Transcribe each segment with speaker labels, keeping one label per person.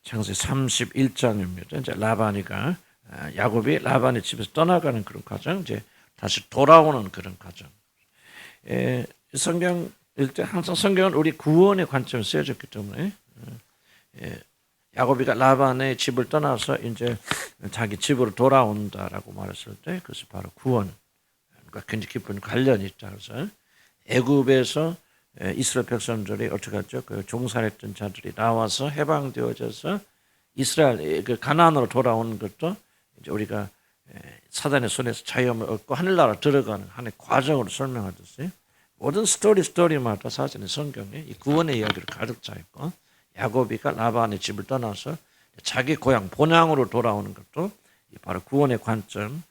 Speaker 1: 창세기 31장입니다. 이제 라반이가 야곱이 라반의 집에서 떠나가는 그런 과정, 이제 다시 돌아오는 그런 과정. 성경 읽을 때 항상 성경은 우리 구원의 관점을 쓰여졌기 때문에 야곱이가 라반의 집을 떠나서 이제 자기 집으로 돌아온다라고 말했을 때 그것이 바로 구원. 그러니까 굉장히 깊은 관련이 있다. 그래서 애굽에서 이스라엘 백성들이 어떻게 했죠? 그 종살했던 자들이 나와서 해방되어져서 이스라엘 그 가나안으로 돌아오는 것도 이제 우리가 사단의 손에서 자유함을 얻고 하늘나라 들어가는 하나의 과정으로 설명하듯이 모든 스토리마다 사실은 성경에 이 구원의 이야기를 가득 차 있고 야곱이가 라반의 집을 떠나서 자기 고향 본향으로 돌아오는 것도 바로 구원의 관점,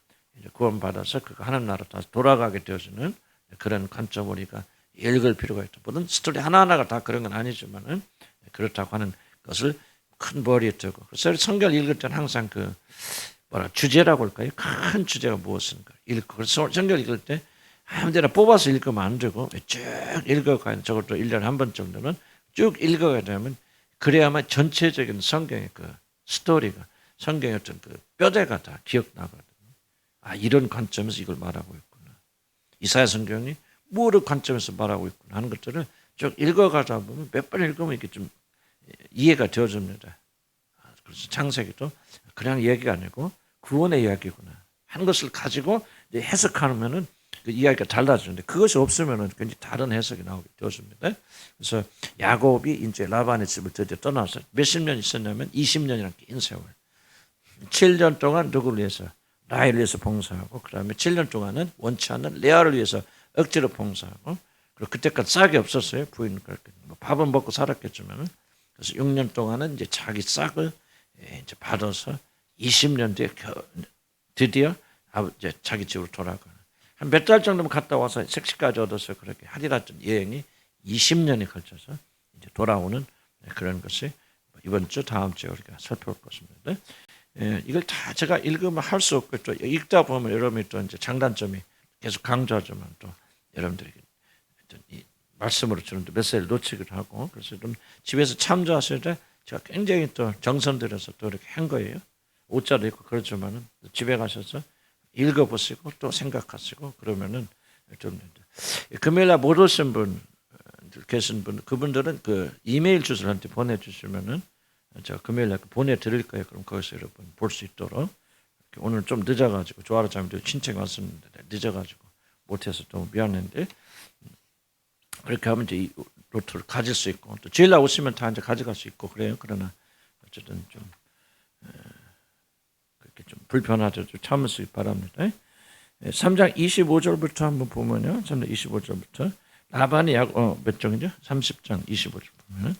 Speaker 1: 구원받아서 그가 하늘나라 다시 돌아가게 되어지는 그런 관점을 우리가 읽을 필요가 있다. 모든 스토리 하나하나가 다 그런 건 아니지만은 그렇다고 하는 것을 큰 머리에 두고 그래서 성경을 읽을 때는 항상 그 주제라고 할까요? 큰 주제가 무엇인가 읽고 그래서 성경을 읽을 때 아무데나 뽑아서 읽으면 안 되고 쭉 읽어가야 적어도 1년에 한 번 정도는 쭉 읽어가야 되면 그래야만 전체적인 성경의 그 스토리가 성경의 어떤 그 뼈대가 다 기억나거든요. 아, 이런 관점에서 이걸 말하고 있구나. 이사야 성경이 뭐를 관점에서 말하고 있구나 하는 것들을 쭉 읽어가다 보면 몇 번 읽으면 이게 좀 이해가 되어집니다. 그래서 창세기도 그냥 얘기가 아니고 구원의 이야기구나 하는 것을 가지고 이제 해석하면은 그 이야기가 달라지는데 그것이 없으면은 굉장히 다른 해석이 나오게 되었습니다. 그래서 야곱이 이제 라반의 집을 드디어 떠나서 몇십 년 있었냐면 20년이라는 긴 세월. 7년 동안 누구를 위해서? 라헬을 위해서 봉사하고 그 다음에 7년 동안은 원치 않는 레아를 위해서 억지로 봉사하고 그리고 그때까지 싹이 없었어요. 부인은 그렇게 밥은 먹고 살았겠지만 그래서 6년 동안은 이제 자기 싹을 이제 받아서 20년 뒤에 드디어 이제 자기 집으로 돌아가는 한 몇 달 정도만 갔다 와서 색시까지 얻어서 그렇게 하리라 여행이 20년이 걸쳐서 이제 돌아오는 그런 것이 이번 주 다음 주에 우리가 살펴볼 것입니다. 이걸 다 제가 읽으면 할 수 없고 또 읽다 보면 여러분이 또 이제 장단점이 계속 강조하지만 또 여러분들에게 이 말씀으로 저는 또 메시지를 놓치기도 하고 그래서 좀 집에서 참조하실 때 제가 굉장히 또 정성 들여서 또 이렇게 한 거예요. 옷자도 있고 그렇지만은 집에 가셔서 읽어보시고 또 생각하시고 그러면은 좀 금요일날 못 오신 분 계신 분 그분들은 그 이메일 주소를 한테 보내주시면은 제가 금요일날 보내드릴 거예요. 그럼 거기서 여러분 볼 수 있도록 오늘 좀 늦어가지고 조아라 자매들 친척 왔었는데 늦어가지고 못해서 좀 미안한데 그렇게 하면 이제 이 노트를 가질 수 있고 또 주일날 오시면 다 이제 가져갈 수 있고 그래요. 그러나 어쨌든 좀 그렇게 좀 불편하죠. 좀 참으시기 바랍니다. 3장 25절부터 한번 보면요. 3장 25절부터 라반이 몇 장이죠? 30장 25절 보면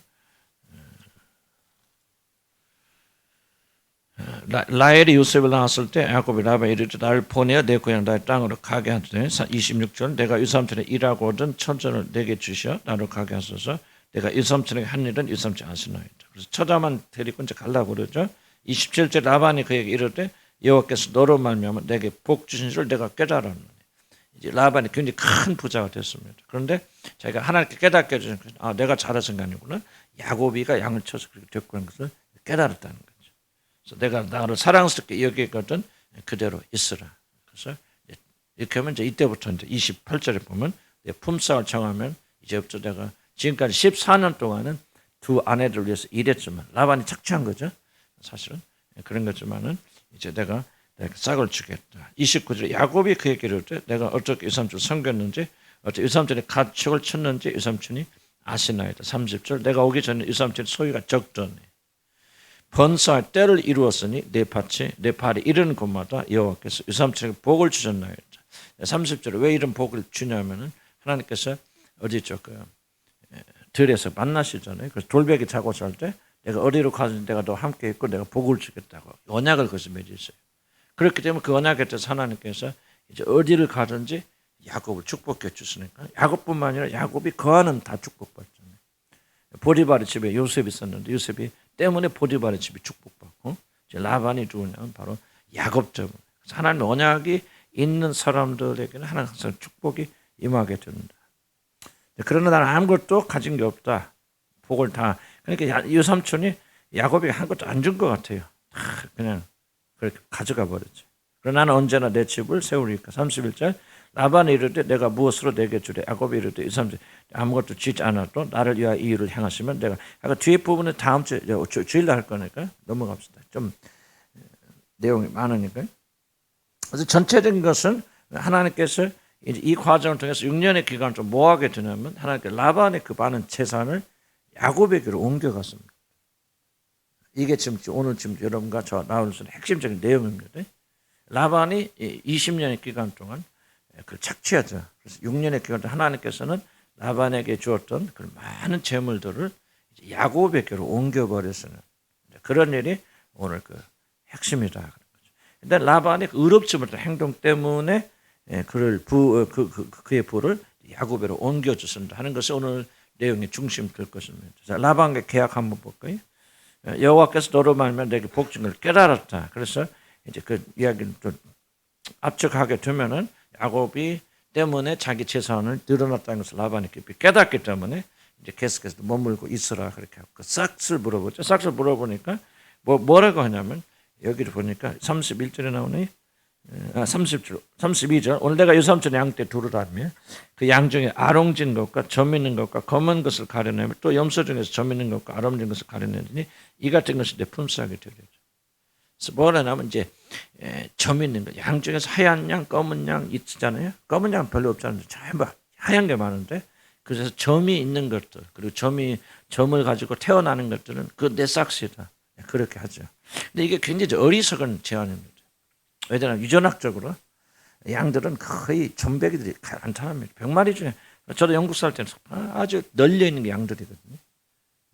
Speaker 1: 라헬이 요셉을 낳았을 때 야곱이 라반에 이르되 나를 보내어 내 고향 나의 땅으로 가게 하되 26절 내가 유삼촌에 일하고 얻은 처자를 내게 주시어 나로 가게 하소서 내가 유삼촌에게 한 일은 유삼촌이 아시나이다. 그래서 처자만 데리고 이제 가려고 그러죠. 27절 라반이 그에게 이르되 여호와께서 너로 말미암아 내게 복 주신 줄 내가 깨달았노니 이제 라반이 굉장히 큰 부자가 됐습니다. 그런데 자기가 하나님께 깨닫게 해주신 것은 내가 잘해서 게 아니구나. 야곱이가 양을 쳐서 그렇게 됐고 하는 것을 깨달았다는 거죠. 그래서 내가 나를 사랑스럽게 여기거든 그대로 있으라. 그래서 이렇게 하면 이제 이때부터 이제 28절에 보면 내 품삯을 정하면 이제부터 내가 지금까지 14년 동안은 두 아내들을 위해서 일했지만 라반이 착취한 거죠. 사실은 그런 거지만은 이제 내가 싹을 주겠다. 29절에 야곱이 그에게 이르되 내가 어떻게 유삼촌을 섬겼는지 어떻게 유삼촌이 가축을 쳤는지 유삼촌이 아시나이다. 30절 내가 오기 전에 유삼촌의 소유가 적더니 번성할 때를 이루었으니 내 발이 이르는 곳마다 여호와께서 유삼촌에게 복을 주셨나이다. 30절에 왜 이런 복을 주냐면은 하나님께서 어디죠? 들에서 만나시잖아요. 그래서 돌베개 자고 잘 때 내가 어디로 가든지 내가 너 함께 있고 내가 복을 주겠다고 언약을 거기서 맺으셨어요. 그렇기 때문에 그 언약에 대해서 하나님께서 이제 어디를 가든지 야곱을 축복해 주시니까 야곱뿐만 아니라 야곱이 거하는 다 축복받잖아요. 보디발의 집에 요셉이 있었는데 요셉이 때문에 보디발의 집이 축복받고 이제 라반이 누구냐면 바로 야곱 때문에 하나님의 언약이 있는 사람들에게는 하나님 항상 축복이 임하게 됩니다. 그러나 나는 아무것도 가진 게 없다. 복을 다 그러니까 유삼촌이 야곱이 한 것도 안 준 것 같아요. 그냥 그렇게 가져가 버렸죠. 그러나 나는 언제나 내 집을 세우리까. 31절 라반이 이르되 내가 무엇으로 내게 주래. 야곱이 이르되 23절 아무것도 주지 않아도 나를 위하여 이 일을 행하시면 내가 뒤에 부분은 다음 주일날 할 거니까 넘어갑시다. 좀 내용이 많으니까. 그래서 전체적인 것은 하나님께서 이제 이 과정을 통해서 6년의 기간을 좀 뭐 하게 되냐면 하나님께 라반의 그 많은 재산을 야곱에게로 옮겨갔습니다. 이게 지금 오늘 여러분과 저 나올 수 있는 핵심적인 내용입니다. 라반이 20년의 기간 동안 그걸 착취하죠. 그래서 6년의 기간 동안 하나님께서는 라반에게 주었던 그 많은 재물들을 야곱에게로 옮겨버렸어요. 그런 일이 오늘 그 핵심이다. 근데 라반의 의롭지 못한 행동 때문에 그의 부를 야곱에로 옮겨줬습니다 하는 것이 오늘 내용의 중심이 될 것입니다. 자, 라반과 계약 한번 볼까요? 여호와께서 너로 말하면 내게 복준 걸 깨달았다. 그래서 이제 그 이야기를 좀 압축하게 되면은 야곱이 때문에 자기 재산을 늘어났다는 것을 라반이 깊이 깨닫기 때문에 이제 계속해서 머물고 있으라 그렇게 하고 싹을 물어보죠. 싹을 물어보니까 뭐라고 하냐면 여기를 보니까 31절에 나오네. 32절 오늘 내가 유삼촌 양떼 두르라며 그 양 중에 아롱진 것과 점 있는 것과 검은 것을 가려내며 또 염소 중에서 점 있는 것과 아롱진 것을 가려내더니 이 같은 것이 내 품삯에 드려줘. 그래서 뭐라냐면 이제 점 있는 것, 양 중에서 하얀 양, 검은 양 있잖아요. 검은 양 별로 없잖아요. 전부 하얀 게 많은데 그래서 점이 있는 것들 그리고 점을 가지고 태어나는 것들은 그 내 싹시다. 그렇게 하죠. 근데 이게 굉장히 어리석은 제안입니다. 왜냐하면 유전학적으로 양들은 거의 전배기들이 간단합니다. 100마리 중에 저도 영국 살 때는 아주 널려 있는 게 양들이거든요.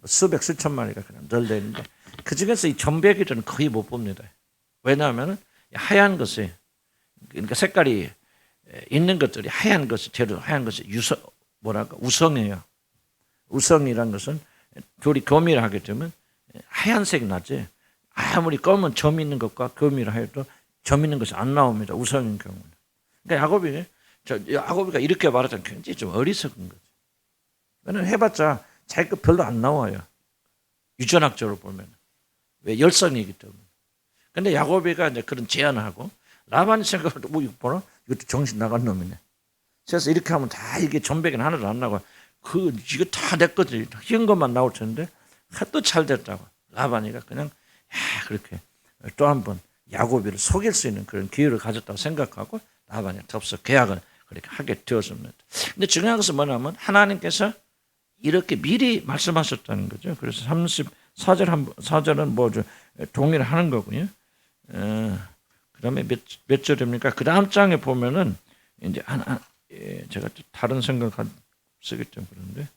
Speaker 1: 수백 수천 마리가 그냥 널려 있는데 그 중에서 이 전배기들은 거의 못 봅니다. 왜냐하면 하얀 것이 그러니까 색깔이 있는 것들이 하얀 것이 재료 하얀 것이 우성이에요. 우성이란 것은 둘이 교미를 하게 되면 하얀색이 나지. 아무리 검은 점 있는 것과 교미를 해도 점 있는 것이 안 나옵니다. 우성인 경우는. 그러니까 야곱이가 이렇게 말하자면 굉장히 좀 어리석은 거죠. 왜냐면 해봤자 자기 거 별로 안 나와요. 유전학적으로 보면. 왜? 열성이기 때문에. 근데 야곱이가 이제 그런 제안을 하고 라반이 생각해도 이것도 정신 나간 놈이네. 그래서 이렇게 하면 다 이게 전백이는 하나도 안 나고 이거 다 내 거지. 희은 것만 나올 텐데 또 잘 됐다고. 라반이가 그냥 그렇게 또 한 번 야곱이를 속일 수 있는 그런 기회를 가졌다고 생각하고 라반이 덥석 계약을 그렇게 하게 되었습니다. 근데 중요한 것은 뭐냐면 하나님께서 이렇게 미리 말씀하셨다는 거죠. 그래서 34절은 뭐 동의를 하는 거고요. 그 다음에 몇 절입니까? 그 다음 장에 보면은 이제 제가 다른 생각을 쓰기 때문에 그런데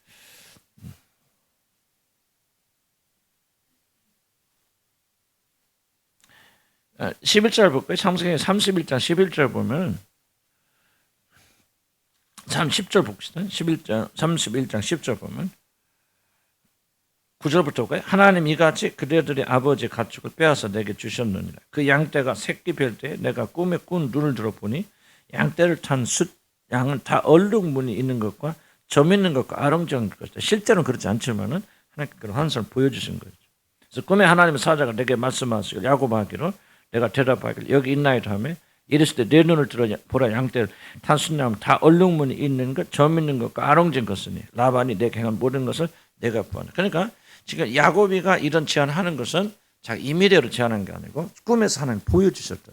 Speaker 1: 11절 볼까요? 창세기 31장 11절 보면 10절 봅시다. 31장 10절 보면 9절부터 볼까요? 하나님 이같이 그대들의 아버지 가축을 빼앗아 내게 주셨느니라. 그 양떼가 새끼 뵐 때 내가 꿈에 꾼 눈을 들어보니 양떼를 탄 양은 다 얼룩무늬 있는 것과 점 있는 것과 아롱정인 것이다. 실제로는 그렇지 않지만은 하나님께 그런 환상을 보여주신 거죠. 그래서 꿈에 하나님의 사자가 내게 말씀하시길 야곱하기로 내가 대답하길 여기 있나이다 하며 이랬을 때 내 눈을 들어 보라 양떼를 탄 순양은 다 얼룩무늬 있는 것, 점 있는 것과 아롱진 것이니 라반이 내게 행한 모든 것을 내가 보았다. 그러니까 지금 야곱이가 이런 제안하는 것은 자기 임의대로 제안한 게 아니고 꿈에서 하나님 보여주셨다.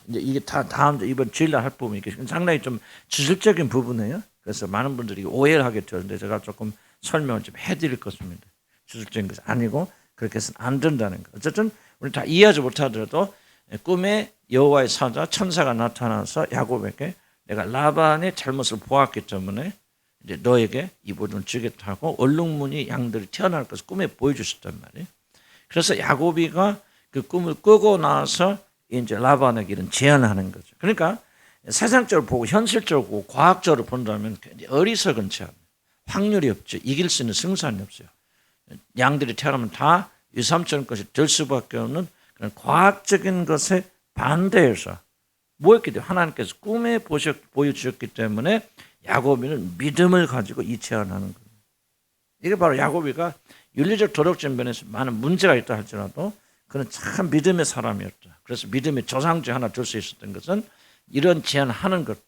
Speaker 1: 이제 이게 다음 이번 주일날 할 부분이 이게 상당히 좀 주술적인 부분이에요. 그래서 많은 분들이 오해를 하게 되는데 제가 조금 설명을 좀 해드릴 것입니다. 주술적인 것이 아니고 그렇게 해서는 안 된다는 거. 어쨌든 우리 다 이해하지 못하더라도 꿈에 여호와의 사자 천사가 나타나서 야곱에게 내가 라반의 잘못을 보았기 때문에 이제 너에게 이 부분을 주겠다고 얼룩무늬 양들이 태어날 것을 꿈에 보여주셨단 말이에요. 그래서 야곱이가 그 꿈을 꾸고 나서 이제 라반에게 이런 제안을 하는 거죠. 그러니까 세상적으로 보고 현실적으로 과학적으로 본다면 굉장히 어리석은 제안. 확률이 없죠. 이길 수 있는 승산이 없어요. 양들이 태어나면 다 유삼촌 것이 될 수밖에 없는 그런 과학적인 것에 반대해서 뭐였기 때문에 하나님께서 꿈에 보여주셨기 때문에 야곱이는 믿음을 가지고 이 제안을 하는 거예요. 이게 바로 야곱이가 윤리적 도덕적 면에서 많은 문제가 있다 할지라도 그는 참 믿음의 사람이었다. 그래서 믿음의 조상 중 하나 될 수 있었던 것은 이런 제안하는 것도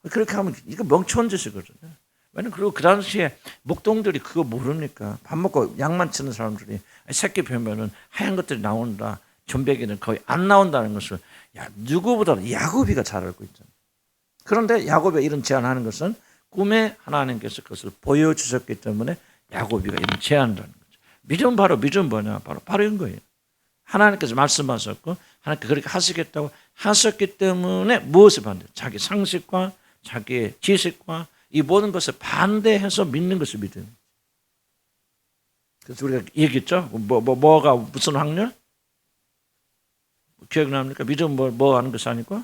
Speaker 1: 그렇게 하면 이거 멍청한 짓이거든요. 왜냐면 그리고 그 당시에 목동들이 그거 모릅니까? 밥 먹고 양만 치는 사람들이 새끼 뵈면은 하얀 것들이 나온다. 전백이는 거의 안 나온다는 것을 누구보다 야곱이가 잘 알고 있잖아요. 그런데 야곱이 이런 제안하는 것은 꿈에 하나님께서 그것을 보여주셨기 때문에 야곱이가 이런 제안을 하는 거죠. 믿음 바로 믿음 뭐냐? 바로 이런 거예요. 하나님께서 말씀하셨고 하나님께서 그렇게 하시겠다고 하셨기 때문에 무엇을 반대? 자기 상식과 자기의 지식과 이 모든 것을 반대해서 믿는 것을 믿어요. 그래서 우리가 얘기했죠. 뭐가 무슨 확률? 기억납니까? 믿음 뭐 하는 것이 아니고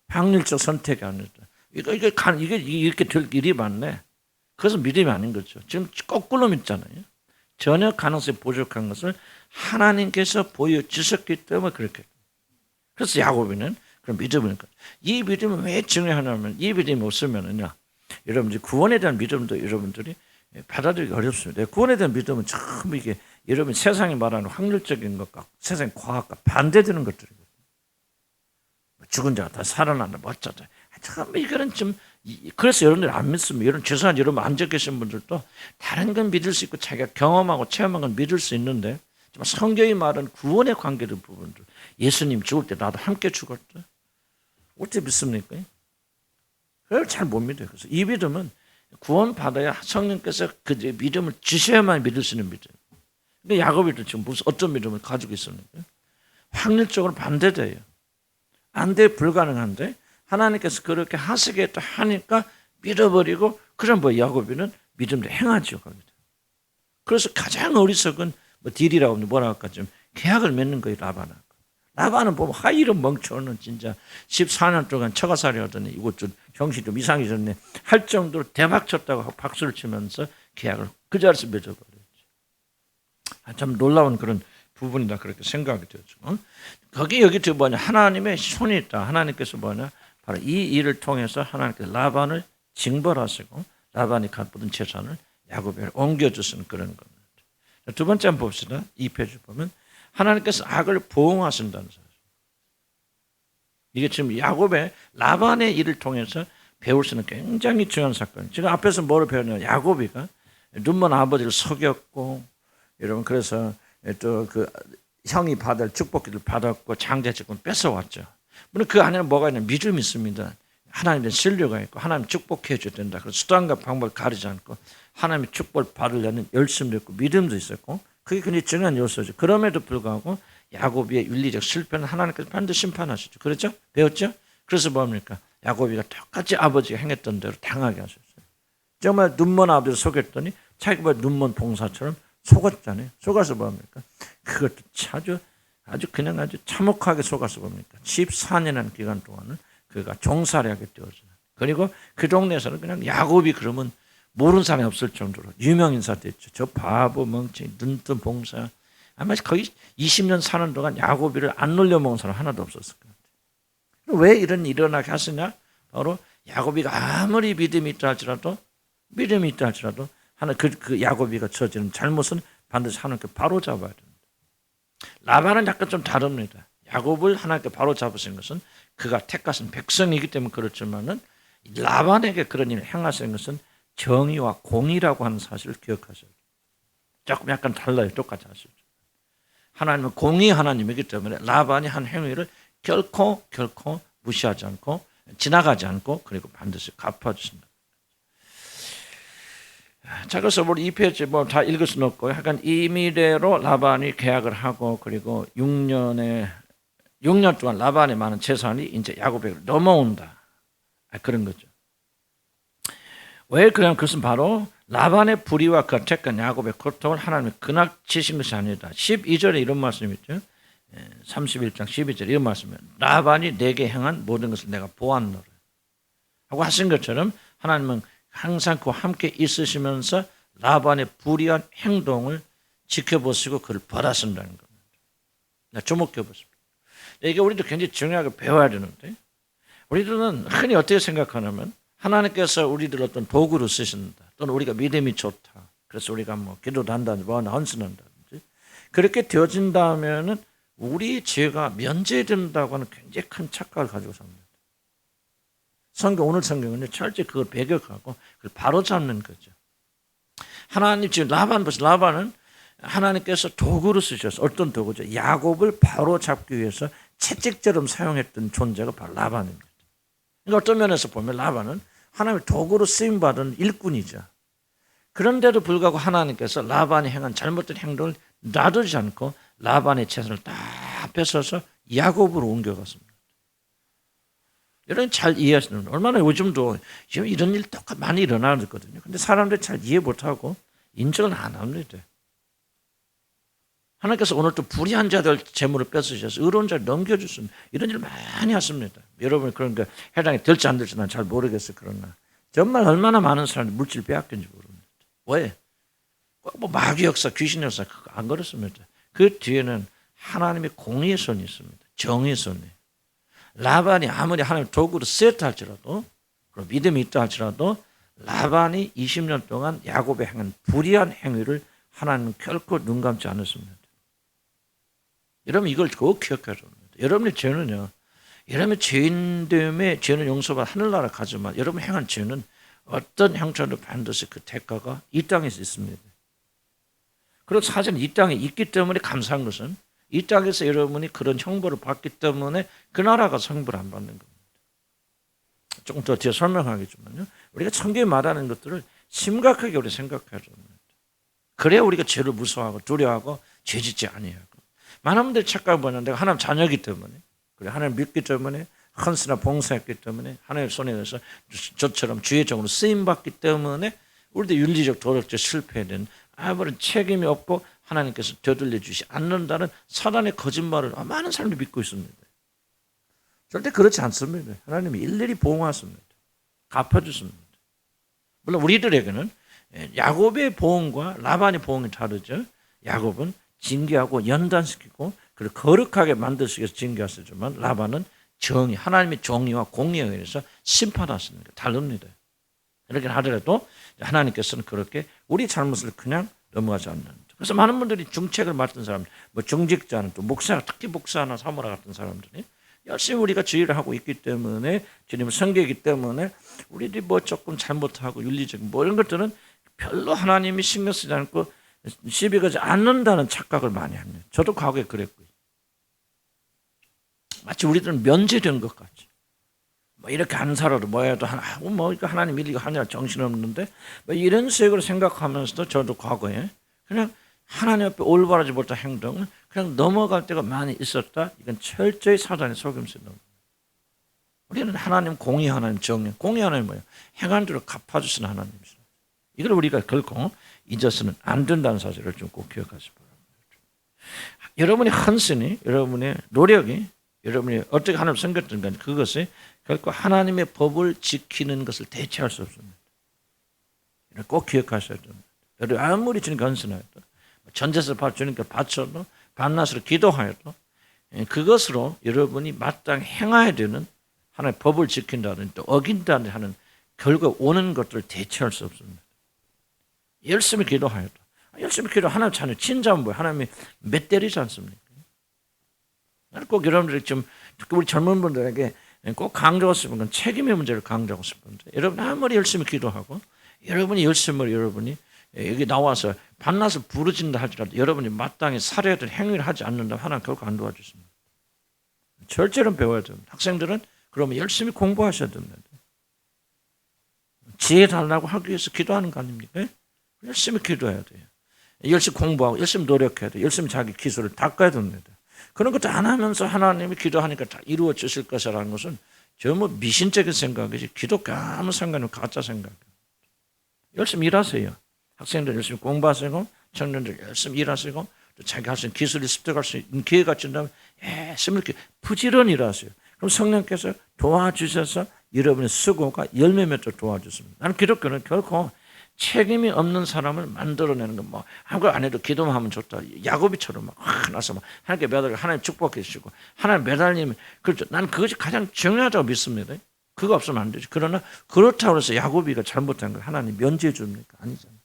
Speaker 1: 확률적 선택이 아니다. 이게 이렇게 될 일이 많네. 그것은 믿음이 아닌 거죠. 지금 거꾸로 믿잖아요. 전혀 가능성이 부족한 것을 하나님께서 보여주셨기 때문에 그렇게. 그래서 야곱이는 그런 믿음을 이 믿음은 왜 중요하냐면 이 믿음이 없으면은요. 여러분들 구원에 대한 믿음도 여러분들이 받아들이기 어렵습니다. 구원에 대한 믿음은 참 이게 여러분 세상이 말하는 확률적인 것과 세상 과학과 반대되는 것들이거든요. 죽은 자가 다 살아난다, 멋졌다. 참 이거는 좀 그래서 여러분들 안 믿습니다. 여러분 죄송한 여러분 앉아 계신 분들도 다른 건 믿을 수 있고 자기가 경험하고 체험한 건 믿을 수 있는데 성경이 말하는 구원에 관계된 부분들 예수님 죽을 때 나도 함께 죽었다. 어떻게 믿습니까? 그걸 잘 못 믿어요. 그래서 이 믿음은 구원받아야 성령께서 그 믿음을 주셔야만 믿을 수 있는 믿음. 근데 야곱이도 지금 무슨 어떤 믿음을 가지고 있습니까? 확률적으로 반대돼요. 안 돼 불가능한데 하나님께서 그렇게 하시겠다 하니까 믿어버리고 그럼 뭐 야곱이는 믿음도 행하죠. 겁니다. 그래서 가장 어리석은 딜이라고 뭐라 할까 좀 계약을 맺는 거예요. 라반은 보면 이런 멍청은 진짜 14년 동안 처가살이 하더니 이것 좀 정신이 좀 이상해졌네 할 정도로 대박 쳤다고 박수를 치면서 계약을 그 자리에서 맺어버렸죠. 참 놀라운 그런 부분이다 그렇게 생각이 되죠. 거기 여기 뭐냐 하나님의 손이 있다. 하나님께서 뭐냐 바로 이 일을 통해서 하나님께서 라반을 징벌하시고 라반이 갖고던 재산을 야곱에게 옮겨주시는 그런 겁니다. 두 번째 한번 봅시다. 이 페이지 보면 하나님께서 악을 보응하신다는 사실. 이게 지금 야곱의 라반의 일을 통해서 배울 수 있는 굉장히 중요한 사건. 지금 앞에서 뭐를 배웠냐? 야곱이가 눈먼 아버지를 속였고, 여러분 그래서 또 그 형이 받을 축복기를 받았고 장자직분 뺏어왔죠. 물론 그 안에는 뭐가 있냐? 믿음이 있습니다. 하나님의 신뢰가 있고 하나님 축복해 줘야 된다. 그래서 수단과 방법을 가리지 않고 하나님의 축복을 받으려는 열심도 있고 믿음도 있었고 그게 굉장히 중요한 요소죠. 그럼에도 불구하고 야곱의 윤리적 실패는 하나님께서 반드시 심판하시죠. 그렇죠? 배웠죠? 그래서 뭡니까? 야곱이가 똑같이 아버지가 행했던 대로 당하게 하셨어요. 정말 눈먼 아버지를 속였더니 자기가 눈먼 봉사처럼 속았잖아요. 속아서 뭡니까? 그것도 아주 그냥 아주 참혹하게 속아서 뭡니까? 14년이라는 기간 동안은 그가 종살이하게 되어져요. 그리고 그 동네에서는 그냥 야곱이 그러면 모르는 사람이 없을 정도로 유명 인사 됐죠. 저 바보 멍청이 눈뜬 봉사. 아마 거의 20년 사는 동안 야곱이를 안 놀려먹은 사람 하나도 없었을 것 같아요. 왜 이런 일이 일어나게 하시냐? 바로 야곱이가 아무리 믿음이 있다 할지라도 하나 그 야곱이가 저지른 잘못은 반드시 하나님께 바로 잡아야 됩니다. 라반은 약간 좀 다릅니다. 야곱을 하나님께 바로 잡으신 것은 그가 택하신 백성이기 때문에 그렇지만은 라반에게 그런 일을 행하시는 것은 정의와 공의라고 하는 사실을 기억하셔야 돼요. 조금 약간 달라요. 똑같이 하시죠. 하나님은 공의 하나님이기 때문에 라반이 한 행위를 결코 무시하지 않고 지나가지 않고 그리고 반드시 갚아주신다. 자, 그래서 우리 이 페이지 다 읽을 수는 없고요. 약간 이 미래로 라반이 계약을 하고 그리고 6년 동안 라반의 많은 재산이 이제 야곱에게 넘어온다. 그런 거죠. 왜 그러냐면 그것은 바로 라반의 불의와 그가 택한 야곱의 고통을 하나님이 그나치신 것이 아니다. 12절에 이런 말씀이 있죠. 31장 12절에 이런 말씀이에요. 라반이 내게 행한 모든 것을 내가 보았노라 하고 하신 것처럼 하나님은 항상 그와 함께 있으시면서 라반의 불의한 행동을 지켜보시고 그를 벌하신다는 겁니다. 주목해 보십시오. 이게 우리도 굉장히 중요하게 배워야 되는데 우리들은 흔히 어떻게 생각하냐면 하나님께서 우리들 어떤 도구로 쓰신다. 또는 우리가 믿음이 좋다. 그래서 우리가 뭐 기도도 한다든지 뭐 헌신한다든지 그렇게 되어진다면은 우리 죄가 면제된다고 하는 굉장히 큰 착각을 가지고 삽니다. 오늘 성경은요, 철저히 그걸 배격하고 그걸 바로잡는 거죠. 하나님 지금 라반은 하나님께서 도구로 쓰셔서 어떤 도구죠? 야곱을 바로잡기 위해서 채찍처럼 사용했던 존재가 바로 라반입니다. 그러니까 어떤 면에서 보면 라반은 하나님의 도구로 쓰임받은 일꾼이죠. 그런데도 불구하고 하나님께서 라반이 행한 잘못된 행동을 놔두지 않고 라반의 재산을 다 뺏어서 야곱으로 옮겨갔습니다. 여러분 잘 이해하시는 얼마나 요즘도 지금 이런 일 똑같이 많이 일어나거든요. 근데 사람들이 잘 이해 못하고 인정을 안 합니다. 하나님께서 오늘 또 불의한 자들 재물을 뺏으셔서 의로운 자를 넘겨주신 이런 일 많이 하십니다. 여러분 그런 거 해당이 될지 안 될지 난 잘 모르겠어요. 그러나 정말 얼마나 많은 사람들이 물질 빼앗긴지 모릅니다. 왜? 꼭 뭐 마귀 역사, 귀신 역사 그거 안 그렇습니다. 그 뒤에는 하나님의 공의의 손이 있습니다. 정의의 손이. 라반이 아무리 하나님 도구로 쓰였다 할지라도 그리고 믿음이 있다 할지라도 라반이 20년 동안 야곱에 행한 불의한 행위를 하나님은 결코 눈 감지 않았습니다. 여러분 이걸 꼭 기억해야 됩니다. 여러분의 죄는요. 여러분의 죄인됨의 죄는 용서받아 하늘나라 가지만 여러분 행한 죄는 어떤 형태로 반드시 그 대가가 이 땅에 있습니다. 그리고 사실 이 땅에 있기 때문에 감사한 것은 이 땅에서 여러분이 그런 형벌을 받기 때문에 그 나라가 형벌을 안 받는 겁니다. 조금 더 뒤에 설명하겠지만요. 우리가 성경에 말하는 것들을 심각하게 우리 생각해야 됩니다. 그래야 우리가 죄를 무서워하고 두려워하고 죄짓지 아니하고. 많은 분들이 착각을 보는데 내가 하나님 자녀이기 때문에 그래 하나님 믿기 때문에 헌신이나 봉사했기 때문에 하나님의 손에 의해서 저처럼 주의 종으로 쓰임받기 때문에 우리도 윤리적 도덕적 실패에 대한 아무런 책임이 없고 하나님께서 되돌려 주지 않는다는 사단의 거짓말을 많은 사람들이 믿고 있습니다. 절대 그렇지 않습니다. 하나님이 일일이 보응하십니다. 갚아주십니다. 물론 우리들에게는 야곱의 보응과 라반의 보응이 다르죠. 야곱은 징계하고 연단시키고 그리고 거룩하게 만들기 위해서 징계하시지만 라반은 정의, 하나님의 정의와 공의에 의해서 심판하시는 게 다릅니다. 이렇게 하더라도 하나님께서는 그렇게 우리 잘못을 그냥 넘어가지 않는. 그래서 많은 분들이 중책을 맡은 사람들, 뭐 중직자는 또 목사, 특히 목사나 사모라 같은 사람들이 열심히 우리가 지휘를 하고 있기 때문에 주님의 성계이기 때문에 우리들이 뭐 조금 잘못하고 윤리적인 뭐 이런 것들은 별로 하나님이 신경 쓰지 않고 시비 걸지 않는다는 착각을 많이 합니다. 저도 과거에 그랬고요. 마치 우리들은 면제된 것 같죠. 뭐 이렇게 안 살아도 뭐해도 뭐 하나님 일이 하느라 정신없는데 뭐 이런 식으로 생각하면서도 저도 과거에 그냥 하나님 앞에 올바르지 못한 행동을 그냥 넘어갈 때가 많이 있었다. 이건 철저히 사단의 속임수입니다. 우리는 하나님 공의, 하나님 정의. 공의 하나님 뭐예요? 행한 대로 갚아주시는 하나님이시죠. 이걸 우리가 결코 잊어서는 안 된다는 사실을 좀 꼭 기억하시기 바랍니다. 여러분의 헌신이, 여러분의 노력이, 여러분이 어떻게 하나님 섬겼든 간에 그것이 결코 하나님의 법을 지키는 것을 대체할 수 없습니다. 꼭 기억하셔야 됩니다. 여러분 아무리 주님께 헌신하여도 전제서 주님께 바쳐도 반나스로 기도하여도 그것으로 여러분이 마땅히 행해야 되는 하나님의 법을 지킨다는 또 어긴다는 하는 결과 오는 것들을 대체할 수 없습니다. 열심히 기도하여도 열심히 기도 하나님 자녀 진짜는 뭐예요? 하나님이 몇 때리지 않습니까? 꼭 여러분들이 좀 특히 우리 젊은 분들에게 꼭 강조하고 싶은 건 책임의 문제를 강조하고 싶은데 여러분 아무리 열심히 기도하고 여러분이 열심히 여러분이 여기 나와서 반나서 부르진다 할지라도 여러분이 마땅히 살아야 될 행위를 하지 않는다면 하나님 결코 안 도와주십니다. 절제는 배워야 됩니다. 학생들은 그러면 열심히 공부하셔야 됩니다. 지혜 달라고 하기 위해서 기도하는 거 아닙니까? 열심히 기도해야 돼요. 열심히 공부하고 열심히 노력해야 돼요. 열심히 자기 기술을 닦아야 됩니다. 그런 것도 안 하면서 하나님이 기도하니까 다 이루어 주실 것이라는 것은 전부 미신적인 생각이지 기독과 아무 상관없는 가짜 생각이에요. 열심히 일하세요. 학생들 열심히 공부하시고 청년들 열심히 일하시고 또 자기 할 수 있는 기술을 습득할 수 있는 기회가 준다면 열심히 이렇게 부지런히 일하세요. 그럼 성령께서 도와주셔서 여러분의 수고가 열매 맺어 도와주십니다. 나는 기독교는 결코 책임이 없는 사람을 만들어내는 건 뭐 아무것도 안 해도 기도만 하면 좋다. 야곱이처럼 막 나서 막 하나님께 매달리고 하나님 축복해 주시고 하나님 매달리면 그렇죠. 나는 그것이 가장 중요하다고 믿습니다. 그거 없으면 안 되지. 그러나 그렇다고 해서 야곱이가 잘못한 걸 하나님 면제해 줍니까? 아니잖아요.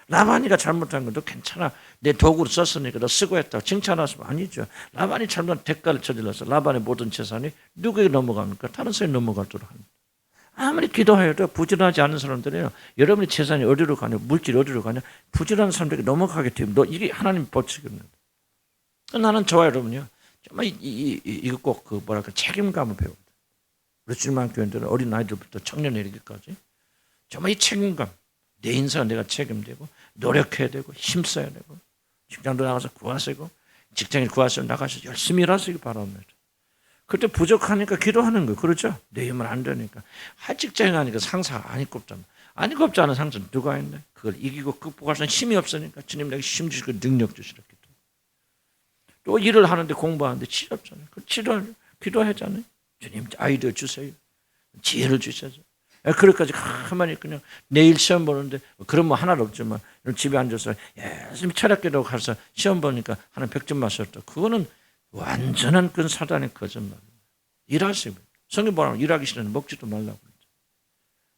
Speaker 1: 라반이가 잘못한 것도 괜찮아. 내 도구를 썼으니까 너 쓰고 했다고 칭찬하시면 아니죠. 라반이 잘못한 대가를 저질러서 라반의 모든 재산이 누구에게 넘어갑니까? 다른 사람이 넘어가도록 합니다. 아무리 기도하여도 부지런하지 않은 사람들이요. 여러분의 재산이 어디로 가냐, 물질이 어디로 가냐, 부지런한 사람들에게 넘어가게 되면 이게 하나님 법칙입니다. 나는 저와 여러분요. 정말 이거 꼭 그 뭐랄까 책임감을 배웁니다. 우리 주님한 교인들은 어린 아이들부터 청년에 이르기까지 정말 이 책임감, 내 인생은 내가 책임되고 노력해야 되고 힘써야 되고 직장도 나가서 구하시고 직장에 구하셔서 나가서 열심히 일하시기 바랍니다. 그때 부족하니까 기도하는 거예요. 그렇죠? 내 힘은 안 되니까. 직장에 가니까 상사가 안 입겁잖아. 안 입겁지 않은 상사는 누가 있네? 그걸 이기고 극복할 수 있는 힘이 없으니까 주님 내게 힘 주시고 능력 주시라 기도. 또 일을 하는데 공부하는데 치 없잖아요. 그 기도하잖아요. 주님 아이디어 주세요. 지혜를 주셔야죠. 그럴까지 가만히 그냥 내일 시험 보는데 그런 뭐 하나도 없지만 집에 앉아서 열심히 철학기도 가서 시험 보니까 하나 100점 맞았다. 그거는 완전한 그 사단의 거짓말입니다. 일하시고 성경 보라면 일하기 싫으면 먹지도 말라고 그러죠.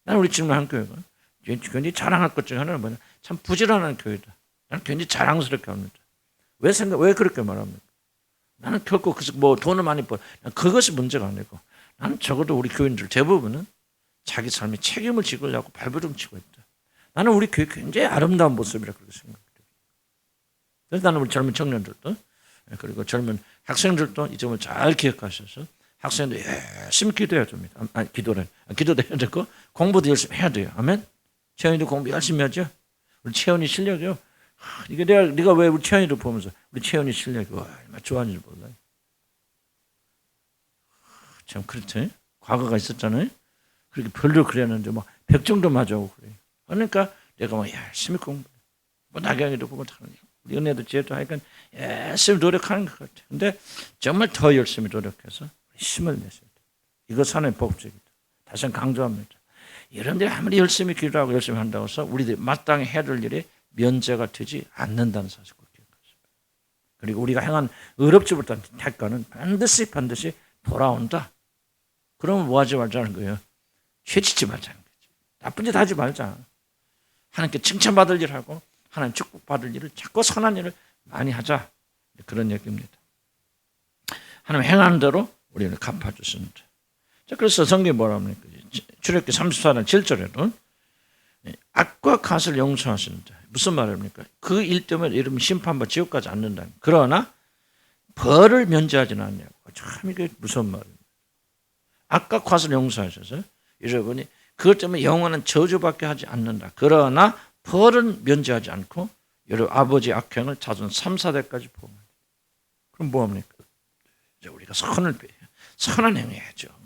Speaker 1: 나는 우리 지금 한 교회가 굉장히 자랑할 것 중에 하나는 뭐냐, 참 부지런한 교회다. 나는 굉장히 자랑스럽게 합니다. 왜 그렇게 말합니까? 나는 결코 뭐 돈을 많이 벌 그것이 문제가 아니고 나는 적어도 우리 교인들 대부분은 자기 삶에 책임을 지으려고 발버둥치고 있다. 나는 우리 교회 굉장히 아름다운 모습이라 그렇게 생각해요. 그래서 나는 우리 젊은 청년들도 그리고 젊은 학생들도 이 점을 잘 기억하셔서 학생들 열심히 기도해야 됩니다. 기도도 해야 되고 공부도 열심히 해야 돼요. 아멘. 채연이도 공부 열심히 하죠. 우리 채연이 실력이요. 이게 네가 왜 우리 채연이를 보면서 우리 채연이 실력이 얼마나 좋아하는지 몰라요. 참 그렇죠. 과거가 있었잖아요. 그렇게 별로 그랬는데 막 100점도 맞아오고 그래요. 그러니까 내가 막 열심히 공부, 뭐 나경이도 보고 다른 우리 은혜도 지혜도 하니까 열심히 노력하는 것 같아요. 근데 정말 더 열심히 노력해서 힘을 내셔야 돼요. 이거 하나의 법칙이다. 다시 한번 강조합니다. 여러분들이 아무리 열심히 기도하고 열심히 한다고 해서 우리들이 마땅히 해야 될 일이 면제가 되지 않는다는 사실 꼭 기억하십시오. 그리고 우리가 행한 의롭지 못한 대가는 반드시 돌아온다. 그러면 뭐 하지 말자는 거예요? 해치지 말자는 거죠. 나쁜 짓 하지 말자. 하나님께 칭찬받을 일 하고 하나님 축복받을 일을 자꾸 선한 일을 많이 하자. 그런 얘기입니다. 하나님 행하는 대로 우리는 갚아주십니다. 자, 그래서 성경이 뭐라 합니까? 출애굽기 34장 7절에도 악과 갓을 용서하신다. 무슨 말입니까? 그 일 때문에 이러면 심판받아 지옥까지 않는다. 그러나 벌을 면제하지는 않냐고. 참 이게 무슨 말입니까? 악과 갓을 용서하셔서 여러분이 그것 때문에 영원한 저주밖에 하지 않는다. 그러나 벌은 면제하지 않고 여러분 아버지 악행을 자손 3, 4대까지 보호합니다. 그럼 뭐합니까? 이제 우리가 선한 행해야죠.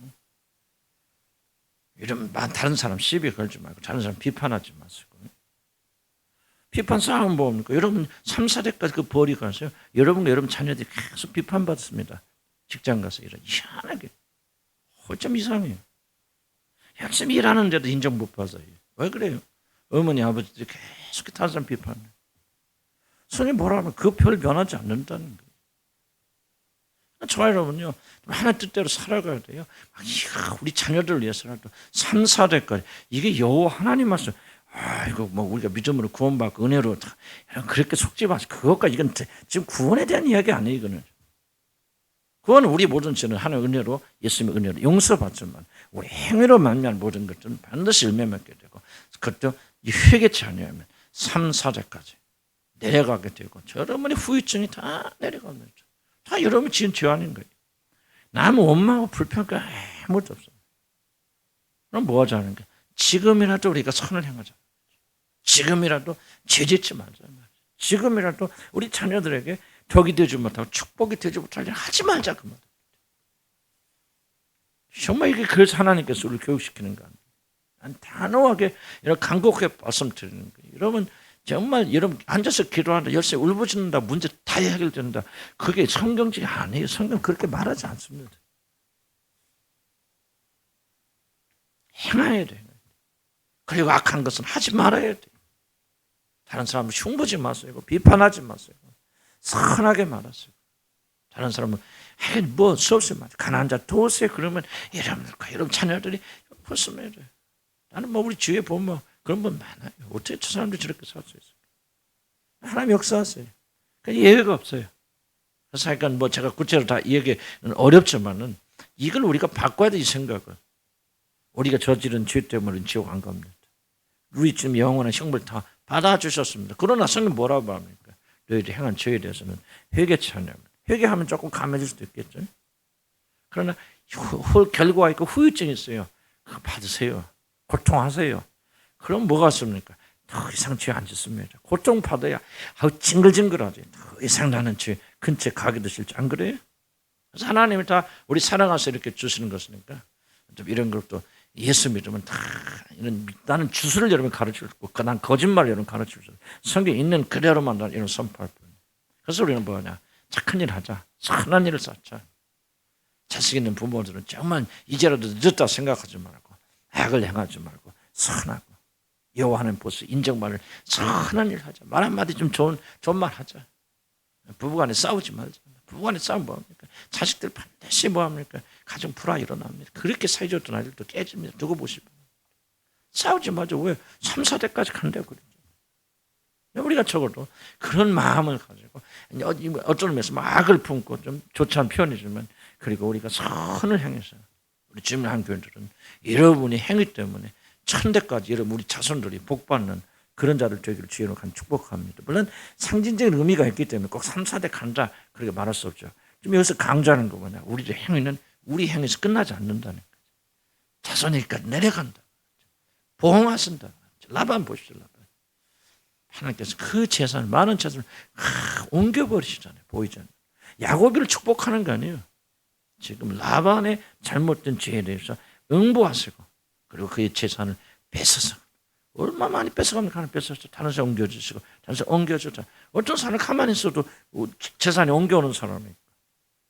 Speaker 1: 이러면 다른 사람 시비 걸지 말고 다른 사람 비판하지 마시고. 비판 싸움은 뭡니까? 여러분 3, 4대까지 그 벌이 가세요. 여러분과 여러분 자녀들이 계속 비판받습니다. 직장 가서 이런 희한하게. 좀 이상해요. 열심히 일하는데도 인정 못 받아요. 왜 그래요? 어머니 아버지들이 계속 다른 사람 비판해요. 손이 뭐라 하면 그 별 변하지 않는다는 거예요. 저 여러분요, 하나님 뜻대로 살아가야 돼요. 우리 자녀들을 위해서라도 3, 4대까지 이게 여호와 하나님 말씀. 이거 뭐 우리가 믿음으로 구원받고 은혜로 그렇게 속지 마세요. 그것까지 이건 지금 구원에 대한 이야기 아니에요. 이거는 구원은 우리 모든 죄는 하나님의 은혜로 예수님의 은혜로 용서받지만 우리 행위로 만미한 모든 것들은 반드시 열매 맺게 되고 그것도 회개치 아니하면 3, 4대까지 내려가게 되고 여러분의 후유증이 다 내려갑니다. 다 여러분이 지은 죄 아닌 거예요. 남은 원망하고 불평가 아무것도 없어요. 그럼 뭐 하자는 거예요? 지금이라도 우리가 선을 행하자. 지금이라도 죄짓지 말자. 지금이라도 우리 자녀들에게 덕이 되지 못하고 축복이 되지 못할 일 하지 말자. 그 말. 정말 이게 그래서 하나님께서 우리를 교육시키는 거 아니에요. 난 단호하게 이런 간곡하게 말씀드리는 거예요. 여러분 정말 여러분 앉아서 기도한다, 열심히 울부짖는다, 문제 다 해결된다. 그게 성경적이 아니에요. 성경 그렇게 말하지 않습니다. 행해야 돼요. 그리고 악한 것은 하지 말아야 돼요. 다른 사람을 흉보지 마세요. 비판하지 마세요. 선하게 말하세요. 다른 사람은 뭐 수없이 말해요. 가난한 자 도우세요. 그러면 여러분 자녀들이 벗으면 돼요. 나는 뭐 우리 주위에 보면 그런 분 많아요. 어떻게 저 사람들이 저렇게 살 수 있어요? 하나님 역사하세요. 예외가 없어요. 그래서 하여간 뭐 제가 구체로 다 얘기는 어렵지만은 이걸 우리가 바꿔야 돼, 이 생각을. 우리가 저지른 죄 때문에 지옥 안 갑니다. 우리 지금 영원한 형벌 다 받아주셨습니다. 그러나 성경 뭐라고 합니까? 너희들이 행한 죄에 대해서는 회개치 않으면. 회개하면 조금 감해질 수도 있겠죠. 그러나 결과가 있고 후유증이 있어요. 그거 받으세요. 고통하세요. 그럼 뭐가 있습니까? 더 이상 죄 안 짓습니다. 고통받아야 징글징글하지. 더 이상 나는 큰 죄 가기도 싫지. 안 그래요? 그래서 하나님이 다 우리 사랑해서 이렇게 주시는 것이니까 좀 이런 것도 예수 믿으면 다 이런, 나는 주술을 여러분 가르칠 수 없고 난 거짓말을 여러분 가르칠 수 없고 성경에 있는 그대로만 나는 이런 선포할 뿐이에요. 그래서 우리는 뭐냐? 착한 일 하자. 선한 일을 쌓자. 자식 있는 부모들은 정말 이제라도 늦었다 생각하지 말고 악을 행하지 말고 선하고 여호와 하나님 보시 인정받을 선한 일 하자. 말 한마디 좀 좋은 말 하자. 부부간에 싸우지 말자. 부부간에 싸우면 뭐합니까? 자식들 반드시 뭐합니까? 가정 불화 일어납니다. 그렇게 사이좋던 아이들도 깨집니다. 두고 보시면. 싸우지 마죠. 왜? 3, 4대까지 간다고 그러죠. 우리가 적어도 그런 마음을 가지고 어떤 의미에서 악을 품고 좀 좋지 않은 표현이지만 그리고 우리가 선을 향해서 우리 지금 한 교인들은 여러분의 행위 때문에 천대까지 여러분 우리 자손들이 복받는 그런 자들 되기를 주의로 간 축복합니다. 물론 상징적인 의미가 있기 때문에 꼭 3, 4대 간다 그렇게 말할 수 없죠. 좀 여기서 강조하는 거 뭐냐. 우리의 행위는 우리 행위에서 끝나지 않는다는 거죠. 자손에게까지 내려간다. 보응하신다. 라반 보시죠. 라반. 하나님께서 그 재산, 많은 재산을 옮겨버리시잖아요. 보이잖아요. 야곱이를 축복하는 거 아니에요. 지금 라반의 잘못된 죄에 대해서 응보하시고 그리고 그의 재산을 뺏어서 얼마 많이 뺏어갑니까? 하나 뺏어서 다른 사람 옮겨주시고 다른 사람 옮겨주자. 어떤 사람은 가만히 있어도 재산이 옮겨오는 사람이 있고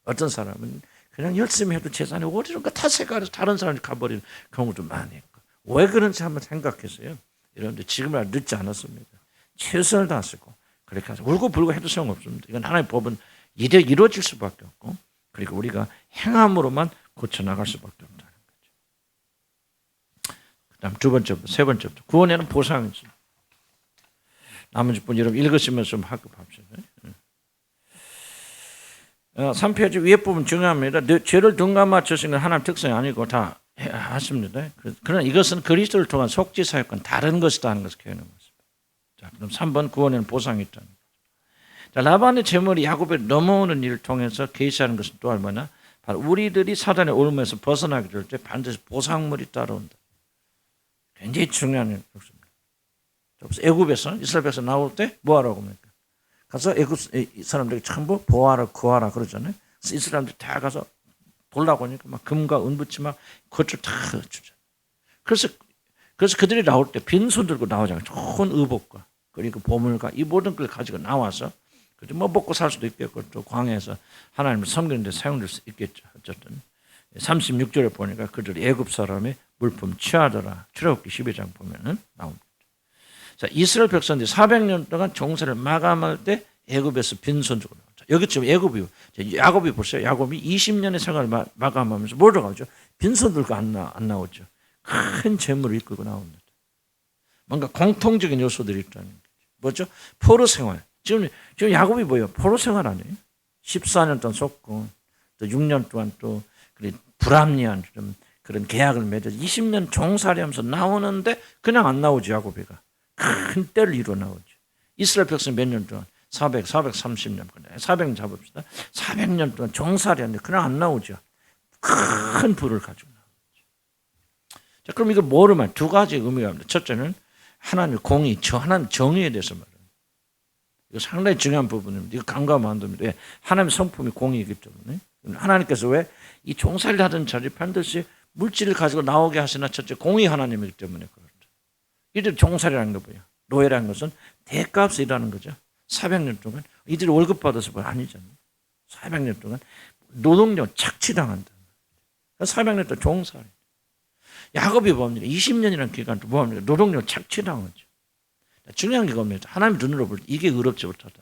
Speaker 1: 어떤 사람은 그냥 열심히 해도 재산이 어디론가 타세가서 다른 사람이 가버리는 경우도 많이 있고 왜 그런지 한번 생각해서요. 여러분들 지금은 늦지 않았습니다. 최선을 다하시고 그렇게 해서 울고불고 해도 소용없습니다. 이건 하나님의 법은 이루어질 수밖에 없고 그리고 우리가 행함으로만 고쳐나갈 수밖에 없다는 거죠. 그 다음 두 번째부터 세 번째부터 구원에는 보상이지. 나머지 분 여러분 읽으시면서 좀 학급합시다. 3페이지 위에 부분 중요합니다. 죄를 둔감아 주시는 하나님 특성이 아니고 다 하십니다. 그러나 이것은 그리스도를 통한 속죄 사역과는 다른 것이다 하는 것을 표현하는 것입니다. 자, 그럼 3번 구원에는 보상이 있다는 거죠. 자, 라반의 재물이 야곱에 넘어오는 일을 통해서 계시하는 것은 또 얼마나 바로 우리들이 사단의 올무에서 벗어나게 될 때 반드시 보상물이 따라온다. 굉장히 중요한 것입니다. 애굽에서 이스라엘 백성 나올 때 뭐 하라고 합니까? 가서 애굽 사람들에게 전부 보아라 구하라 그러잖아요. 그래서 이스라엘들 다 가서 보려고 하니까 막 금과 은붙이 막 그것을 다 주죠. 그래서 그들이 나올 때 빈손 들고 나오잖아요. 좋은 의복과 그리고 보물과 이 모든 걸 가지고 나와서 뭐 먹고 살 수도 있겠고 또 광야에서 하나님을 섬기는 데 사용될 수 있겠죠. 어쨌든 36절에 보니까 그들이 애굽 사람의 물품 취하더라. 출애굽기 12장 보면은 나옵니다. 자, 이스라엘 백성들이 400년 동안 종살이를 마감할 때 애굽에서 빈손 들고 나오죠. 여기 지금 애굽이 야곱이 보세요. 야곱이 20년의 생활을 마감하면서 뭐로 가죠? 빈손 들고 안 나오죠. 큰 재물을 이끌고 나옵니다. 뭔가 공통적인 요소들이 있다는 거죠. 뭐죠? 포로 생활. 지금 야곱이 뭐예요? 포로 생활 아니에요? 14년 동안 속고 또 6년 동안 또 불합리한 좀 그런 계약을 맺어서 20년 종살이하면서 나오는데 그냥 안 나오죠. 야곱이가. 큰 때를 이루어 나오죠. 이스라엘 백성 몇 년 동안? 430년. 400년 잡읍시다. 400년 동안 종살이하는데 그냥 안 나오죠. 큰 부를 가지고 나오죠. 자, 그럼 이걸 뭐로 말? 두 가지 의미가 있습니다. 첫째는 하나님의 공의, 하나님 정의에 대해서 말합니다. 이거 상당히 중요한 부분입니다. 이거 간과하면 안 됩니다. 왜? 하나님의 성품이 공의이기 때문에. 하나님께서 왜 이 종살이를 하던 자리 반드시 물질을 가지고 나오게 하시나 첫째 공의 하나님이기 때문에 그렇다. 이들 종살이라는 거 뭐예요? 노예라는 것은 대값을 일하는 거죠. 400년 동안 이들이 월급 받아서 뭐 아니잖아요. 400년 동안 노동력 착취당한다. 400년 동안 종살이. 야곱이 뭡니까? 20년이라는 기간 동안 뭡니까? 노동력 착취당하죠. 중요한 게 뭡니까? 하나님 눈으로 볼 때 이게 의롭지 못하다.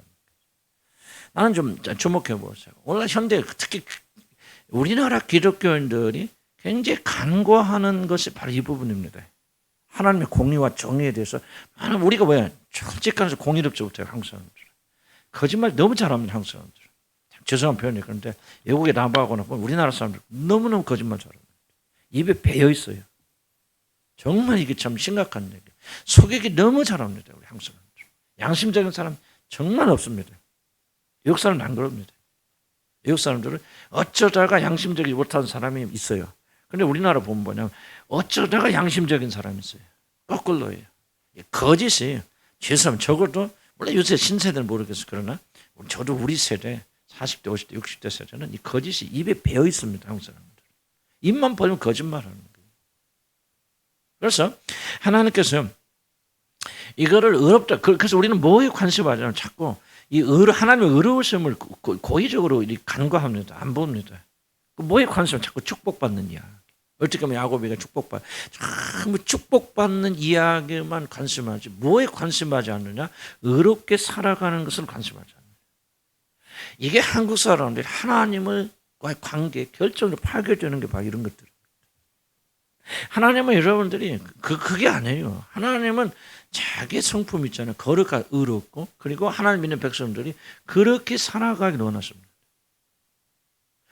Speaker 1: 나는 좀 주목해 보세요. 오늘 현대 특히 우리나라 기독교인들이 굉장히 간과하는 것이 바로 이 부분입니다. 하나님의 공의와 정의에 대해서 우리가 왜 솔직한 공의롭지 못해요. 한국 사람들. 거짓말 너무 잘합니다. 한국 사람들. 죄송한 표현이 그런데 외국에 나가거나 보면 우리나라 사람들 너무너무 거짓말 잘합니다. 입에 배어 있어요. 정말 이게 참 심각한 얘기예요. 속이기 너무 잘합니다. 우리 한국 사람들. 양심적인 사람 정말 없습니다. 외국 사람은 안 그럽니다. 외국 사람들은 어쩌다가 양심적이지 못한 사람이 있어요. 그런데 우리나라 보면 뭐냐면 어쩌다가 양심적인 사람이 있어요. 거꾸로예요. 거짓이 죄송하면 적어도 물론 요새 신세대는 모르겠어요. 그러나 저도 우리 세대 40대, 50대, 60대 세대는 이 거짓이 입에 배어 있습니다. 한국 사람들. 입만 벌리면 거짓말하는 거예요. 그래서 하나님께서 이거를 의롭다. 그래서 우리는 뭐에 관심하냐면 자꾸 이 하나님의 의로우심을 고의적으로 간과합니다. 안 봅니다. 뭐에 관심을 자꾸 축복받는 이야기. 어떻게 보면 야곱이가 전부 축복받는 이야기만 관심하지 뭐에 관심하지 않느냐? 의롭게 살아가는 것을 관심하지 않느냐. 이게 한국 사람들이 하나님과의 관계에 결정적으로 파괴되는 게 바로 이런 것들입니다. 하나님은 여러분들이 그게 아니에요. 하나님은 자기 성품 있잖아요. 거룩하고 의롭고 그리고 하나님 믿는 백성들이 그렇게 살아가기 원하십니다.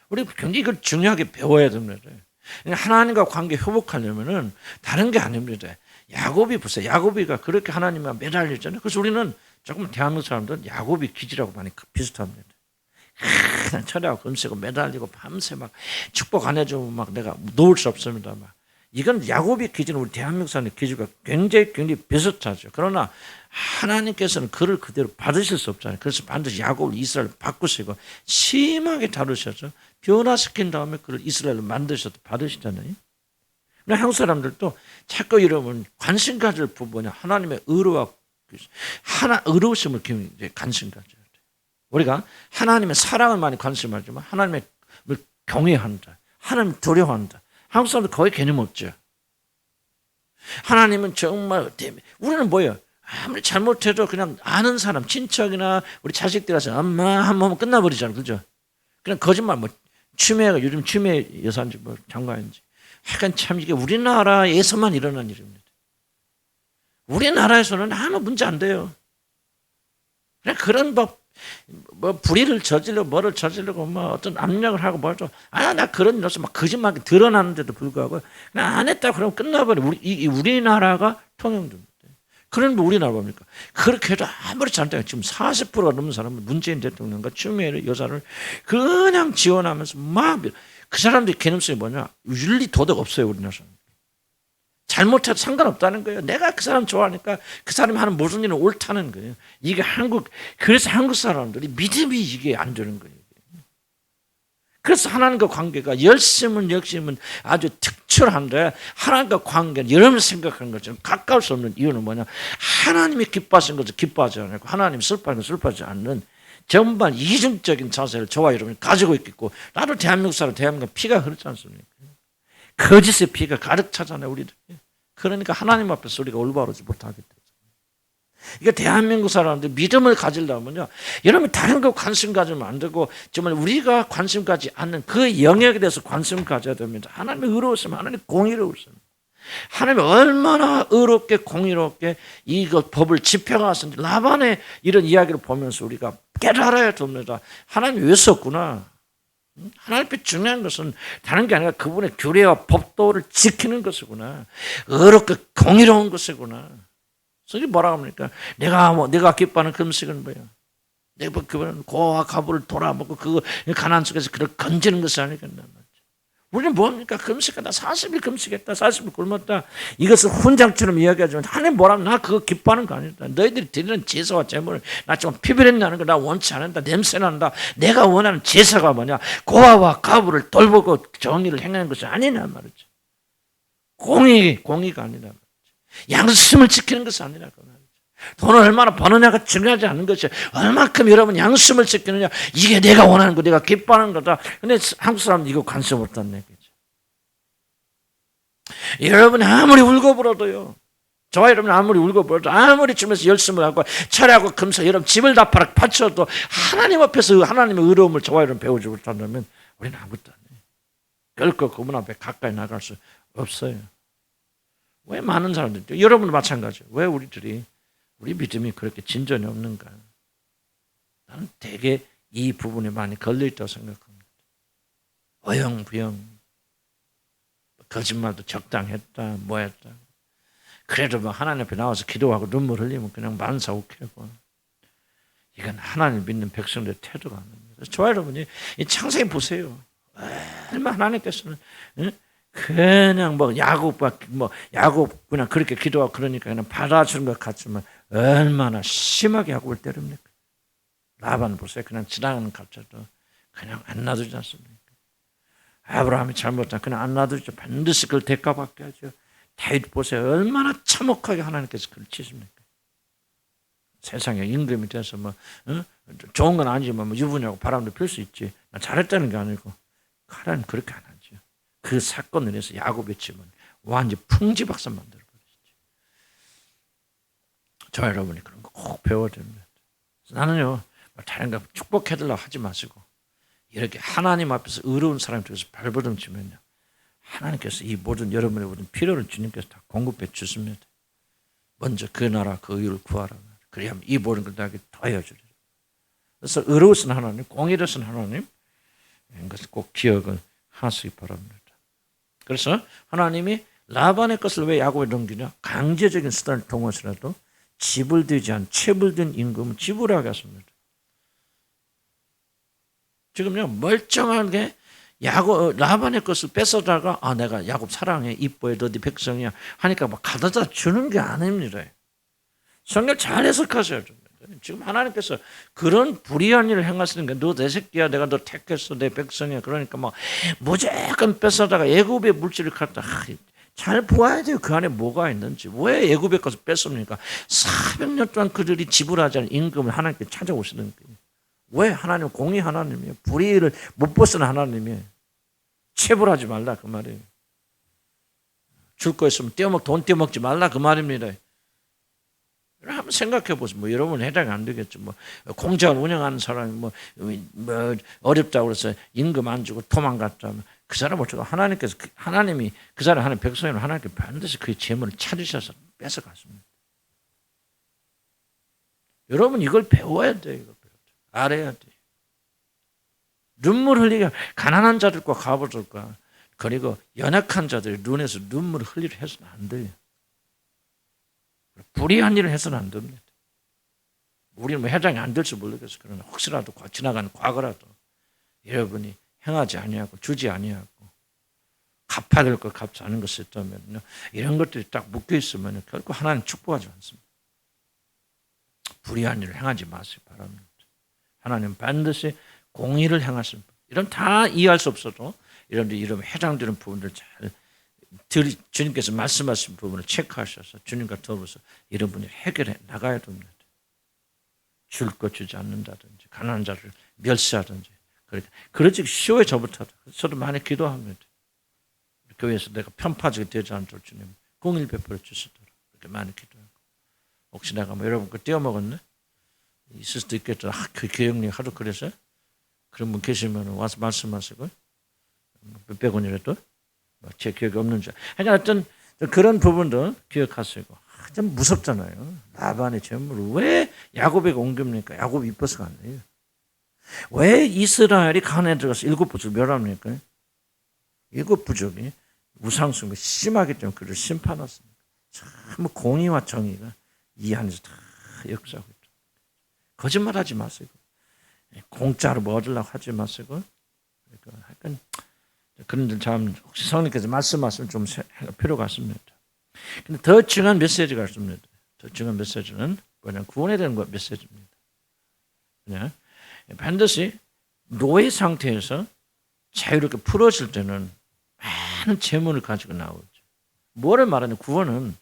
Speaker 1: 우리 굉장히 이걸 중요하게 배워야 됩니다. 하나님과 관계 회복하려면은 다른 게 아닙니다. 야곱이 보세요. 야곱이가 그렇게 하나님과 매달렸잖아요. 그래서 우리는 조금 대한민국 사람들은 야곱이 기질하고 많이 비슷합니다. 그냥 철야하고 금세고 매달리고 밤새 막 축복 안 해주면 막 내가 놓을 수 없습니다. 막. 이건 야곱의 기질은 우리 대한민국 사람의 기질과 굉장히 비슷하죠. 그러나 하나님께서는 그를 그대로 받으실 수 없잖아요. 그래서 반드시 야곱을 이스라엘을 바꾸시고 심하게 다루셔서 변화시킨 다음에 그를 이스라엘로 만드셔서 받으시잖아요. 한국 사람들도 자꾸 이러면 관심 가질 부분이 하나님의 의로우심을 관심 가져야 돼요. 우리가 하나님의 사랑을 많이 관심하지만 하나님을 경외한다. 하나님을 두려워한다. 한국 사람들 거의 개념 없죠. 하나님은 정말 우리는 뭐예요? 아무리 잘못해도 그냥 아는 사람, 친척이나 우리 자식들한테 엄마 한 번 끝나버리잖아요. 그죠? 그냥 거짓말 추미애가 요즘 추미애 여사인지 장관인지 약간 참 이게 우리나라에서만 일어난 일입니다. 우리나라에서는 아무 문제 안 돼요. 그냥 그런 불의를 뭐를 저지르고 어떤 압력을 하고 나 그런 일 없어 막 거짓말이 드러나는데도 불구하고 그냥 안 했다 그러면 끝나버려. 우리나라가 통용됩니다. 그런 우리나라 뭡니까? 그렇게 해도 아무리 잘못하면 지금 40%가 넘는 사람은 문재인 대통령과 추미애 여사를 그냥 지원하면서 그 사람들의 개념성이 뭐냐? 윤리 도덕 없어요. 우리나라 사람. 잘못해도 상관없다는 거예요. 내가 그 사람 좋아하니까 그 사람이 하는 모든 일은 옳다는 거예요. 이게 그래서 한국 사람들이 믿음이 이게 안 되는 거예요. 그래서 하나님과 관계가 열심은 아주 특출한데 하나님과 관계는 여러분이 생각하는 것처럼 가까울 수 없는 이유는 뭐냐? 하나님이 기뻐하시는 것을 기뻐하지 않고 하나님이 슬퍼하는 것을 슬퍼하지 않는 전반 이중적인 자세를 저와 여러분이 가지고 있겠고 나도 대한민국 사람 대한민국 피가 흐르지 않습니까? 거짓의 피가 가득 차잖아요. 우리들. 그러니까 하나님 앞에서 우리가 올바르지 못하게 되죠. 이게 대한민국 사람들 믿음을 가지려면요. 여러분이 다른 거 관심 가지면 안 되고 정말 우리가 관심 가지 않는 그 영역에 대해서 관심 가져야 됩니다. 하나님의 의로우심, 하나님의 공의로우심. 하나님이 얼마나 의롭게 공의롭게 이거 법을 집행하셨는지 라반의 이런 이야기를 보면서 우리가 깨달아야 됩니다. 하나님이 왜 썼구나. 하나님 앞에 중요한 것은 다른 게 아니라 그분의 규례와 법도를 지키는 것이구나. 의롭게 공의로운 것이구나. 그래서 뭐라고 합니까? 내가 기뻐하는 금식은 뭐예요? 내가 기뻐하는 고와 가부를 돌아먹고 그거 가난 속에서 그걸 건지는 것이 아니겠나 말이죠. 우리는 뭡니까? 금식하다 40일 금식했다 40일 굶었다 이것을 훈장처럼 이야기하지만 하나님 뭐라면 나 그거 기뻐하는 거 아니다. 너희들이 드리는 제사와 제물을 나 좀 피비린내는 거 나 원치 않는다. 냄새난다. 내가 원하는 제사가 뭐냐? 고아와 가부를 돌보고 정의를 행하는 것이 아니냐 말이죠. 공의가 아니라 말이죠. 양심을 지키는 것이 아니라 그 말이죠. 돈을 얼마나 버느냐가 중요하지 않은 것이 얼마큼 여러분 양심을 지키느냐 이게 내가 원하는 거 내가 기뻐하는 거다. 근데 한국 사람은 이거 관심 없다는 얘기죠. 여러분이 아무리 울고불어도요. 저와 여러분 아무리 울고불어도 아무리 주면서 열심을 하고 철야하고 금서 여러분 집을 다 바쳐도 하나님 앞에서 하나님의 의로움을 저와 여러분 배우지 못한다면 우리는 아무것도 안 해요. 결코 그분 앞에 가까이 나갈 수 없어요. 왜 많은 사람들이 여러분도 마찬가지예요. 왜 우리 믿음이 그렇게 진전이 없는가? 저는 되게 이 부분에 많이 걸려있다고 생각합니다. 어영부영 거짓말도 적당했다 뭐했다. 그래도 뭐 하나님 앞에 나와서 기도하고 눈물 흘리면 그냥 만사오케고, 이건 하나님 믿는 백성들의 태도가 아닙니다. 저와 여러분이 이 창세기 보세요. 얼마나 하나님께서는 그냥 뭐 야곱 그냥 그렇게 기도하고 그러니까 그냥 받아주는 것 같지만 얼마나 심하게 야곱을 때립니까? 라반 보세요. 그냥 지나가는 갑자도 그냥 안 놔두지 않습니까? 아브라함이 잘못한 그냥 안 놔두죠. 반드시 그걸 대가받게 하죠. 다윗 보세요. 얼마나 참혹하게 하나님께서 그를 치십니까? 세상에 임금이 돼서 좋은 건 아니지만 유부녀하고 바람도 필 수 있지. 나 잘했다는 게 아니고 하나님 그렇게 안 하죠. 그 사건을 해서 야곱의 집은 완전 풍지박산 만들어버리시죠. 저 여러분이 그런 거 꼭 배워야 됩니다. 나는요, 다른 거 축복해달라고 하지 마시고 이렇게 하나님 앞에서 의로운 사람이 되어서 발버둥치면요, 하나님께서 이 모든 여러분의 모든 필요를 주님께서 다 공급해 주십니다. 먼저 그 나라 그 의를 구하라. 그래야 이 모든 걸 나에게 더하여 주리라. 그래서 의로우신 하나님, 공의로우신 하나님, 이것을 꼭 기억을 하시기 바랍니다. 그래서 하나님이 라반의 것을 왜 야곱에 넘기냐? 강제적인 수단을 통해서라도 집을 들지 않은 채불된 임금은 지불하게 했습니다. 지금요, 멀쩡하게 라반의 것을 뺏어다가 내가 야곱 사랑해, 이뻐해, 너 네 백성이야 하니까 막 가져다 주는 게 아닙니다. 성경 잘 해석하셔야 됩니다. 지금 하나님께서 그런 불의한 일을 행하시는 게, 너 내 새끼야, 내가 너 택했어, 내 백성이야. 그러니까 막 무조건 뺏어다가 애굽의 물질을 갖다 잘 보아야 돼요. 그 안에 뭐가 있는지. 왜 애굽의 것을 뺐습니까? 400년 동안 그들이 지불하지 않은 임금을 하나님께 찾아오시는 거예요. 왜? 하나님 공의 하나님이에요. 불의를 못 벗은 하나님이에요. 체불하지 말라 그 말이에요. 줄 거 있으면 돈 떼어먹지 말라 그 말입니다. 한번 생각해 보세요. 뭐 여러분 해당이 안 되겠죠. 뭐 공장을 운영하는 사람이 뭐 어렵다고 그래서 임금 안 주고 도망갔다면 그 사람 어쩌고 하나님이 그 사람 하는 백성이면 하나님께 반드시 그 재물을 찾으셔서 뺏어갔습니다. 여러분 이걸 배워야 돼요. 이거 알아야 돼요. 눈물 흘리게 가난한 자들과 과부들과 그리고 연약한 자들의 눈에서 눈물을 흘리려 해서는 안 돼요. 불의한 일을 해서는 안 됩니다. 우리는 뭐 해당이 안 될지 모르겠어요. 그러나 혹시라도 지나가는 과거라도 여러분이 행하지 아니하고 주지 아니하고 갚아야 될 걸 갚지 않은 것이 있다면 이런 것들이 딱 묶여 있으면 결국 하나님 축복하지 않습니다. 불의한 일을 행하지 마시기 바랍니다. 하나님 반드시 공의를 행하십니다. 이런 다 이해할 수 없어도 이런 해당되는 부분들 잘 주님께서 말씀하신 부분을 체크하셔서 주님과 더불어서 이런 분이 해결해 나가야 됩니다. 줄 것 주지 않는다든지 가난한 자를 멸시하든지 그러지 쉬워요. 저부터. 저도 많이 기도합니다. 교회에서 내가 편파적이 되지 않도록 주님 공의를 베풀어 주시도록 그렇게 많이 기도하고, 혹시 내가 뭐 여러분 거 떼어먹었네? 있을 수도 있겠죠. 그 교육님 하도 그래서 그런 분 계시면 와서 말씀하시고 몇백 원이라도 제 기억이 없는 줄. 하여간 어떤 그런 부분도 기억하시고. 좀 무섭잖아요. 라반의 재물을 왜 야곱에게 옮깁니까? 야곱이 이뻐서가 아니에요. 왜 이스라엘이 가나안에 들어가서 7부족을 멸합니까? 7부족이 우상숭배 심하기 때문에 그를 심판했습니다. 참 공의와 정의가 이 안에서 다 역사하고 있죠. 거짓말하지 마시고 공짜로 뭐 얻으려고 하지 마시고, 약간 그런데 참 혹시 성령께서 말씀하시면 좀 필요가 있습니다. 근데 더 중요한 메시지가 있습니다. 더 중요한 메시지는 뭐냐, 구원에 대한 메시지입니다. 그냥 반드시 노예 상태에서 자유롭게 풀어질 때는 많은 재물을 가지고 나오죠. 뭐를 말하냐, 구원은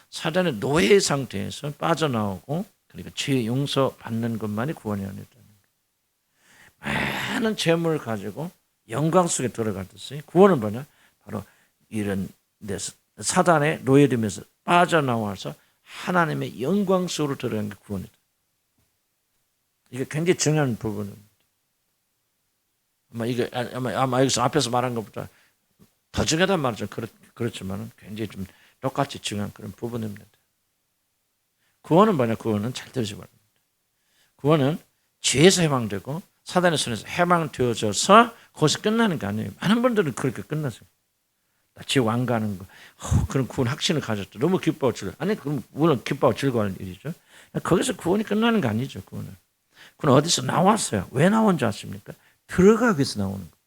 Speaker 1: 사단의 노예 상태에서 빠져나오고 그러니까 죄 용서 받는 것만이 구원이 아니다는 거예요. 많은 재물을 가지고 영광 속에 들어가듯이 구원은 뭐냐, 바로 이런 데서 사단의 노예됨에서 빠져나와서 하나님의 영광 속으로 들어가는 게 구원이다. 이게 굉장히 중요한 부분입니다. 아마 여기서 앞에서 말한 것보다 더 중요하단 말이죠. 그렇지만 굉장히 좀 똑같이 중요한 그런 부분입니다. 구원은 뭐냐? 구원은 잘 들으시기 바랍니다. 구원은 죄에서 해방되고 사단의 손에서 해방되어져서 거기서 끝나는 게 아니에요. 많은 분들은 그렇게 끝났어요. 지옥 안 가는 거, 그런 구원 확신을 가졌죠. 너무 기뻐하고 즐거워. 아니, 그럼 물론 기뻐하고 즐거워하는 일이죠. 거기서 구원이 끝나는 게 아니죠. 구원은 어디서 나왔어요. 왜 나온 줄 아십니까? 들어가기 위해서 나오는 거.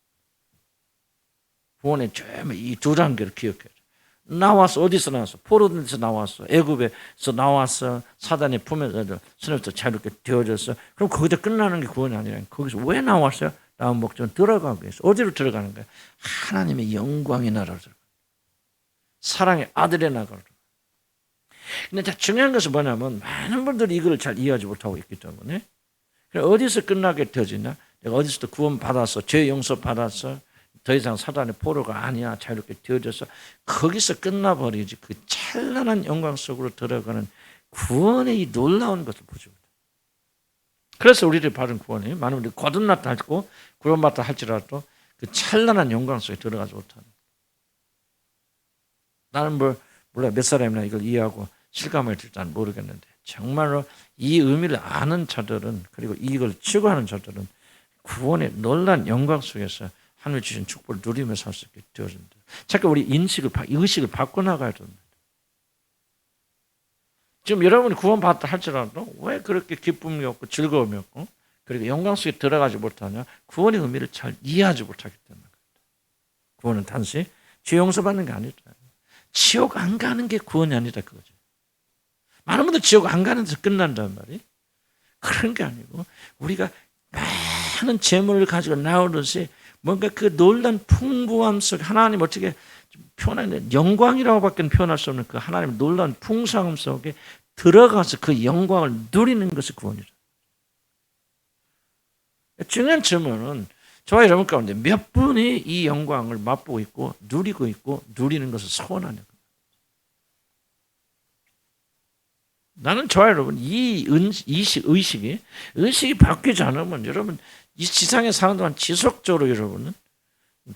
Speaker 1: 구원의 이 두 단계를 기억해야죠. 나왔어. 어디서 나왔어? 포로에서 나왔어. 애굽에서 나왔어. 사단의 품에서 손에서 자유롭게 되어졌어. 그럼 거기서 끝나는 게 구원이 아니라 거기서 왜 나왔어요? 나온 목적은 들어가기 위해서. 어디로 들어가는 거예요? 하나님의 영광의 나라로 들어가요. 사랑의 아들의 나라로. 근데 중요한 것은 뭐냐면 많은 분들이 이걸 잘 이해하지 못하고 있기 때문에 어디서 끝나게 되어지냐? 내가 어디서도 구원 받았어. 죄 용서 받았어. 더 이상 사단의 포로가 아니야. 자유롭게 되어져서 거기서 끝나버리지. 그 찬란한 영광 속으로 들어가는 구원의 이 놀라운 것을 보지 못해. 그래서 우리들이 받은 구원이 많은 분들이 거듭났다 할고 구원받다 할지라도 그 찬란한 영광 속에 들어가지 못하는. 나는 몰라 몇 사람이나 이걸 이해하고 실감을 일단 모르겠는데 정말로 이 의미를 아는 자들은 그리고 이걸 추구하는 자들은 구원의 놀란 영광 속에서 하늘 주신 축복을 누리며 살 수 있게 되어진다. 자꾸 우리 의식을 바꿔나가야 됩니다. 지금 여러분이 구원받았다 할지라도 왜 그렇게 기쁨이 없고 즐거움이 없고 그리고 영광 속에 들어가지 못하냐? 구원의 의미를 잘 이해하지 못하기 때문에. 구원은 단지 죄 용서받는 게 아니다. 지옥 안 가는 게 구원이 아니다 그거죠. 많은 분들 지옥 안 가는 데서 끝난단 말이에요. 그런 게 아니고 우리가 많은 재물을 가지고 나오듯이 뭔가 그 놀란 풍부함 속에 하나님 어떻게 표현하냐 영광이라고밖에 표현할 수 없는 그 하나님의 놀란 풍성함 속에 들어가서 그 영광을 누리는 것이 구원이죠. 중요한 질문은 저와 여러분 가운데 몇 분이 이 영광을 맛보고 있고 누리고 있고 누리는 것을 소원하냐. 나는 저와 여러분 이 의식이 바뀌지 않으면 여러분 이 지상에 사는 동안 지속적으로 여러분은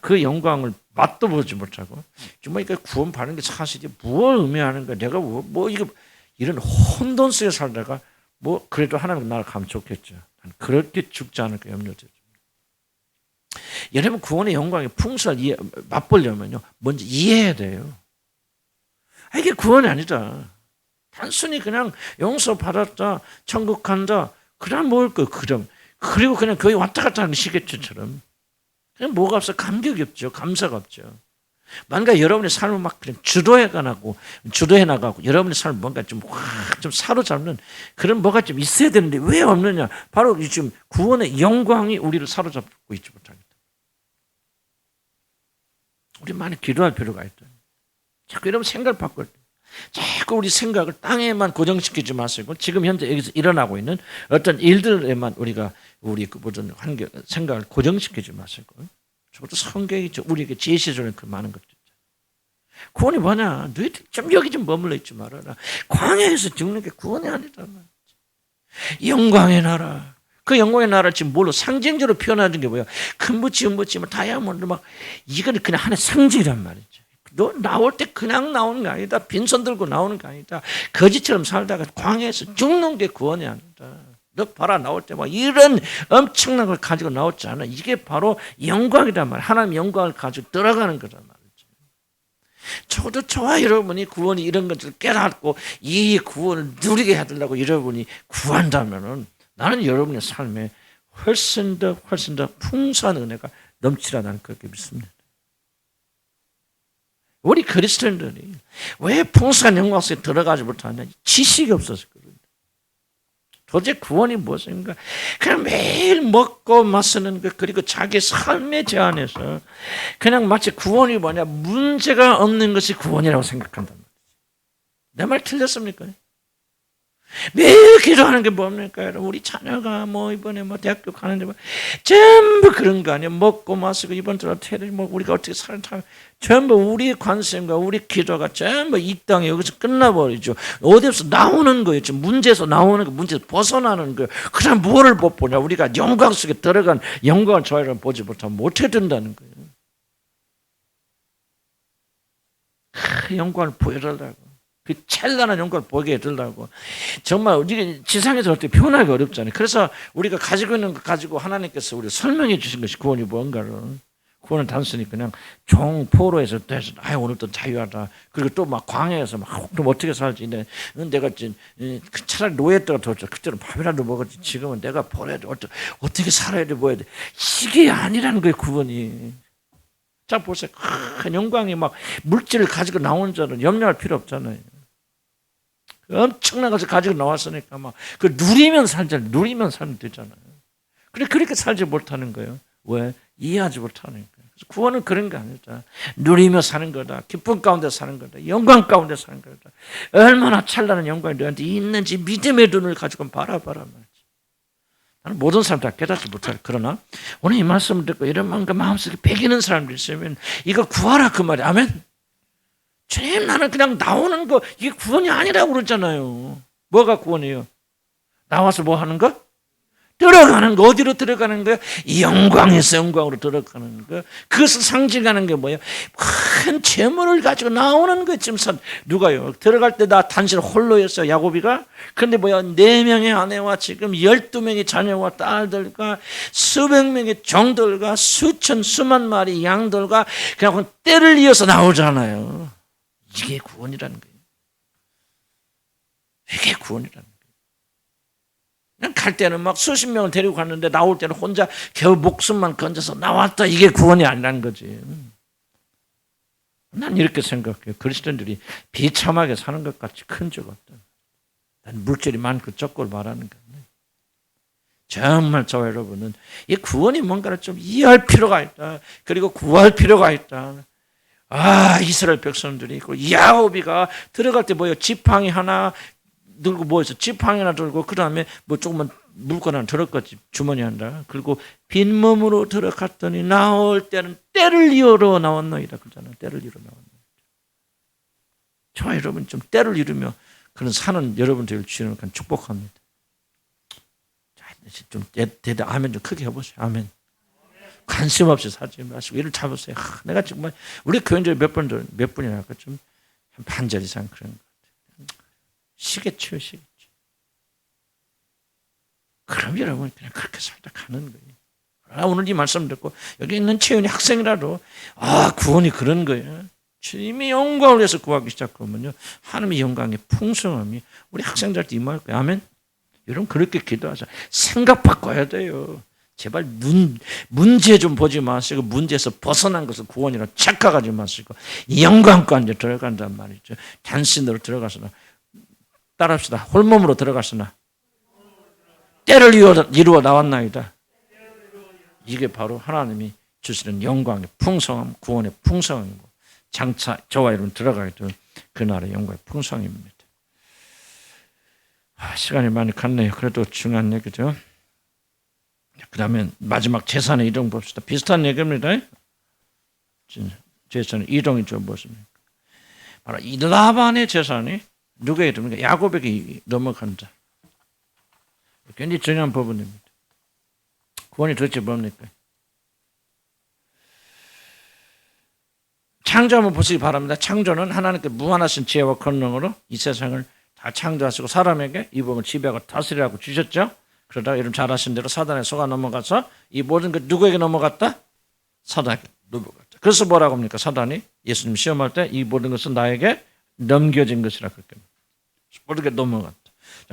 Speaker 1: 그 영광을 맛도 보지 못하고 정말 이거 구원받는 게 사실이 뭘 의미하는 거야. 내가 이거 이런 혼돈 속에 살다가 그래도 하나님 나를 가면 좋겠죠. 그렇게 죽지 않을까 염려되죠. 여러분 구원의 영광의 풍성을 맛보려면요 먼저 이해해야 돼요. 이게 구원이 아니다. 단순히 그냥 용서 받았다, 천국 간다, 그럼 뭘 거, 그리고 그냥 거기 왔다 갔다 하는 시계추처럼. 그냥 뭐가 없어? 감격이 없죠. 감사가 없죠. 뭔가 여러분의 삶을 막 그냥 주도해 나가고, 여러분의 삶을 뭔가 좀 사로잡는 그런 뭐가 좀 있어야 되는데 왜 없느냐? 바로 지금 구원의 영광이 우리를 사로잡고 있지 못하겠다. 우리 많이 기도할 필요가 있다. 자꾸 이러면 생각을 바꿔야 돼. 자꾸 우리 생각을 땅에만 고정시키지 마시고 지금 현재 여기서 일어나고 있는 어떤 일들에만 우리 모든 생각을 고정시키지 마시고 저것도 성경이 우리에게 제시해주는 그 많은 것들. 구원이 뭐냐? 너희들 좀 여기 좀 머물러 있지 말아라. 광야에서 죽는 게 구원이 아니다. 영광의 나라. 그 영광의 나라를 지금 뭘로 상징적으로 표현하는 게 뭐야? 금붙이, 은붙이, 다이아몬드 이거는 그냥 하나의 상징이란 말이죠. 너 나올 때 그냥 나오는 게 아니다. 빈손 들고 나오는 게 아니다. 거지처럼 살다가 광야에서 죽는 게 구원이 아니다. 너 봐라 나올 때 이런 엄청난 걸 가지고 나왔지 않아. 이게 바로 영광이란 말이야. 하나님의 영광을 가지고 들어가는 거란 말이죠. 저도 저와 여러분이 구원이 이런 것을 깨닫고 이 구원을 누리게 해달라고 여러분이 구한다면은 나는 여러분의 삶에 훨씬 더 풍성한 은혜가 넘치라 나는 그렇게 믿습니다. 우리 그리스도인들이 왜 풍성한 영광 속에 들어가지 못하냐? 지식이 없어서 그런다. 도대체 구원이 무엇인가? 그냥 매일 먹고 마시는 것 그리고 자기 삶의 제한에서 그냥 마치 구원이 뭐냐? 문제가 없는 것이 구원이라고 생각한단 말이지. 내 말 틀렸습니까? 매일 기도하는 게 뭡니까? 여러분? 우리 자녀가 이번에 대학교 가는데 전부 그런 거 아니에요? 먹고 마시고 이번 주로 테레 우리가 어떻게 살다 전부 우리의 관심과 우리 기도가 전부 이 땅에 여기서 끝나버리죠. 어디서 나오는 거예요. 지금 문제에서 나오는 거, 문제에서 벗어나는 거예요. 그럼 뭐를 못 보냐? 우리가 영광 속에 들어간 영광을 저희를 보지 못하면 못해 된다는 거예요. 그 영광을 보여달라고. 그 찬란한 영광을 보게 해달라고. 정말 우리가 지상에서 어떻게 표현하기 어렵잖아요. 그래서 우리가 가지고 있는 것 가지고 하나님께서 우리 설명해 주신 것이 구원이 뭔가를. 구원은 단순히 그냥 포로에서 돼서 오늘도 자유하다. 그리고 또 막 광야에서 막 그럼 어떻게 살지? 내가 차라리 노예때가 더 좋죠. 그때는 밥이라도 먹었지. 지금은 내가 벌어야 돼. 어떻게 살아야 돼? 뭐 해야 돼? 이게 아니라는 거예요. 구원이. 자 보세요. 큰 영광이 막 물질을 가지고 나온 자는 염려할 필요 없잖아요. 엄청난 것을 가지고 나왔으니까 막 그 누리면 살잖아요. 누리면 살면 되잖아요. 그렇게 살지 못하는 거예요. 왜? 이해하지 못하는 거예요. 그래서 구원은 그런 게 아니다. 누리며 사는 거다. 기쁨 가운데 사는 거다. 영광 가운데 사는 거다. 얼마나 찬란한 영광이 너한테 있는지 믿음의 눈을 가지고 바라봐라 말이지. 나는 모든 사람 다 깨닫지 못할. 그러나 오늘 이 말씀을 듣고 이런 마음속에 배기는 사람들이 있으면 이거 구하라 그 말이야. 아멘. 주님 나는 그냥 나오는 거 이게 구원이 아니라고 그러잖아요. 뭐가 구원이에요? 나와서 뭐 하는 거? 들어가는 거. 어디로 들어가는 거야? 영광에서 영광으로 들어가는 거. 그것을 상징하는 게 뭐예요? 큰 재물을 가지고 나오는 거. 지금 누가요? 들어갈 때 나 단신 홀로였어요. 야곱이가. 근데 뭐야? 4명의 아내와 지금 12명의 자녀와 딸들과 수백 명의 종들과 수만 마리 양들과 그냥 떼를 이어서 나오잖아요. 이게 구원이라는 거예요. 이게 구원이라는 거예요. 그냥 갈 때는 막 수십 명을 데리고 갔는데 나올 때는 혼자 겨우 목숨만 건져서 나왔다. 이게 구원이 아니라는 거지. 난 이렇게 생각해요. 그리스도인들이 비참하게 사는 것 같이 큰 적 없다. 난 물질이 많고 적고를 말하는 거예요. 정말 저와 여러분은 이 구원이 뭔가를 좀 이해할 필요가 있다. 그리고 구할 필요가 있다. 이스라엘 백성들이 있고 야곱이가 들어갈 때 뭐예요? 지팡이 하나 들고 뭐해서 지팡이 하나 들고 그 다음에 뭐 조금만 물건 하나 들었겠지. 주머니 하나. 그리고 빈몸으로 들어갔더니 나올 때는 때를 이루러 나왔나이다 그러잖아요. 때를 이루러 나왔나이다. 저와 여러분 좀 때를 이루며 그런 사는 여러분들 주시는 건 축복합니다. 좀 아멘 좀 크게 해보세요. 아멘. 관심 없이 사지 마시고 이를 잡으세요. 내가 정말 우리 교인들이 몇 분이나 할까 좀 한 반절 이상 그런 것 같아요. 시겠죠. 그럼 여러분 그냥 그렇게 살다 가는 거예요. 오늘 이 말씀 듣고 여기 있는 채윤이 학생이라도 구원이 그런 거예요. 주님의 영광을 위해서 구하기 시작하면요 하나님의 영광의 풍성함이 우리 학생들한테 임할 거예요. 아멘. 여러분 그렇게 기도하자. 생각 바꿔야 돼요. 제발 문제 좀 보지 마시고 문제에서 벗어난 것을 구원이라 착각하지 마시고 영광 가운데 들어간단 말이죠. 단신으로 들어가서나 따라합시다. 홀몸으로 들어가서나 때를 이루어 나왔나이다. 이게 바로 하나님이 주시는 영광의 풍성함, 구원의 풍성함이고 장차 저와 여러분 들어가게 될 그날의 영광의 풍성함입니다. 시간이 많이 갔네요. 그래도 중요한 얘기죠. 그 다음에 마지막 재산의 이동 봅시다. 비슷한 얘기입니다. 재산의 이동이 좀 무엇입니까? 바로 이 라반의 재산이 누구에게 됩니까? 야곱에게 넘어간다. 굉장히 중요한 부분입니다. 구원이 도대체 뭡니까? 창조 한번 보시기 바랍니다. 창조는 하나님께 무한하신 지혜와 권능으로 이 세상을 다 창조하시고 사람에게 이 부분을 지배하고 다스리라고 주셨죠. 그러다가 여러분 잘 아시는 대로 사단의 속아 넘어가서 이 모든 것 누구에게 넘어갔다? 사단에게 넘어갔다. 그래서 뭐라고 합니까? 사단이 예수님 시험할 때 이 모든 것은 나에게 넘겨진 것이라 그렇게 모든 게 넘어갔다.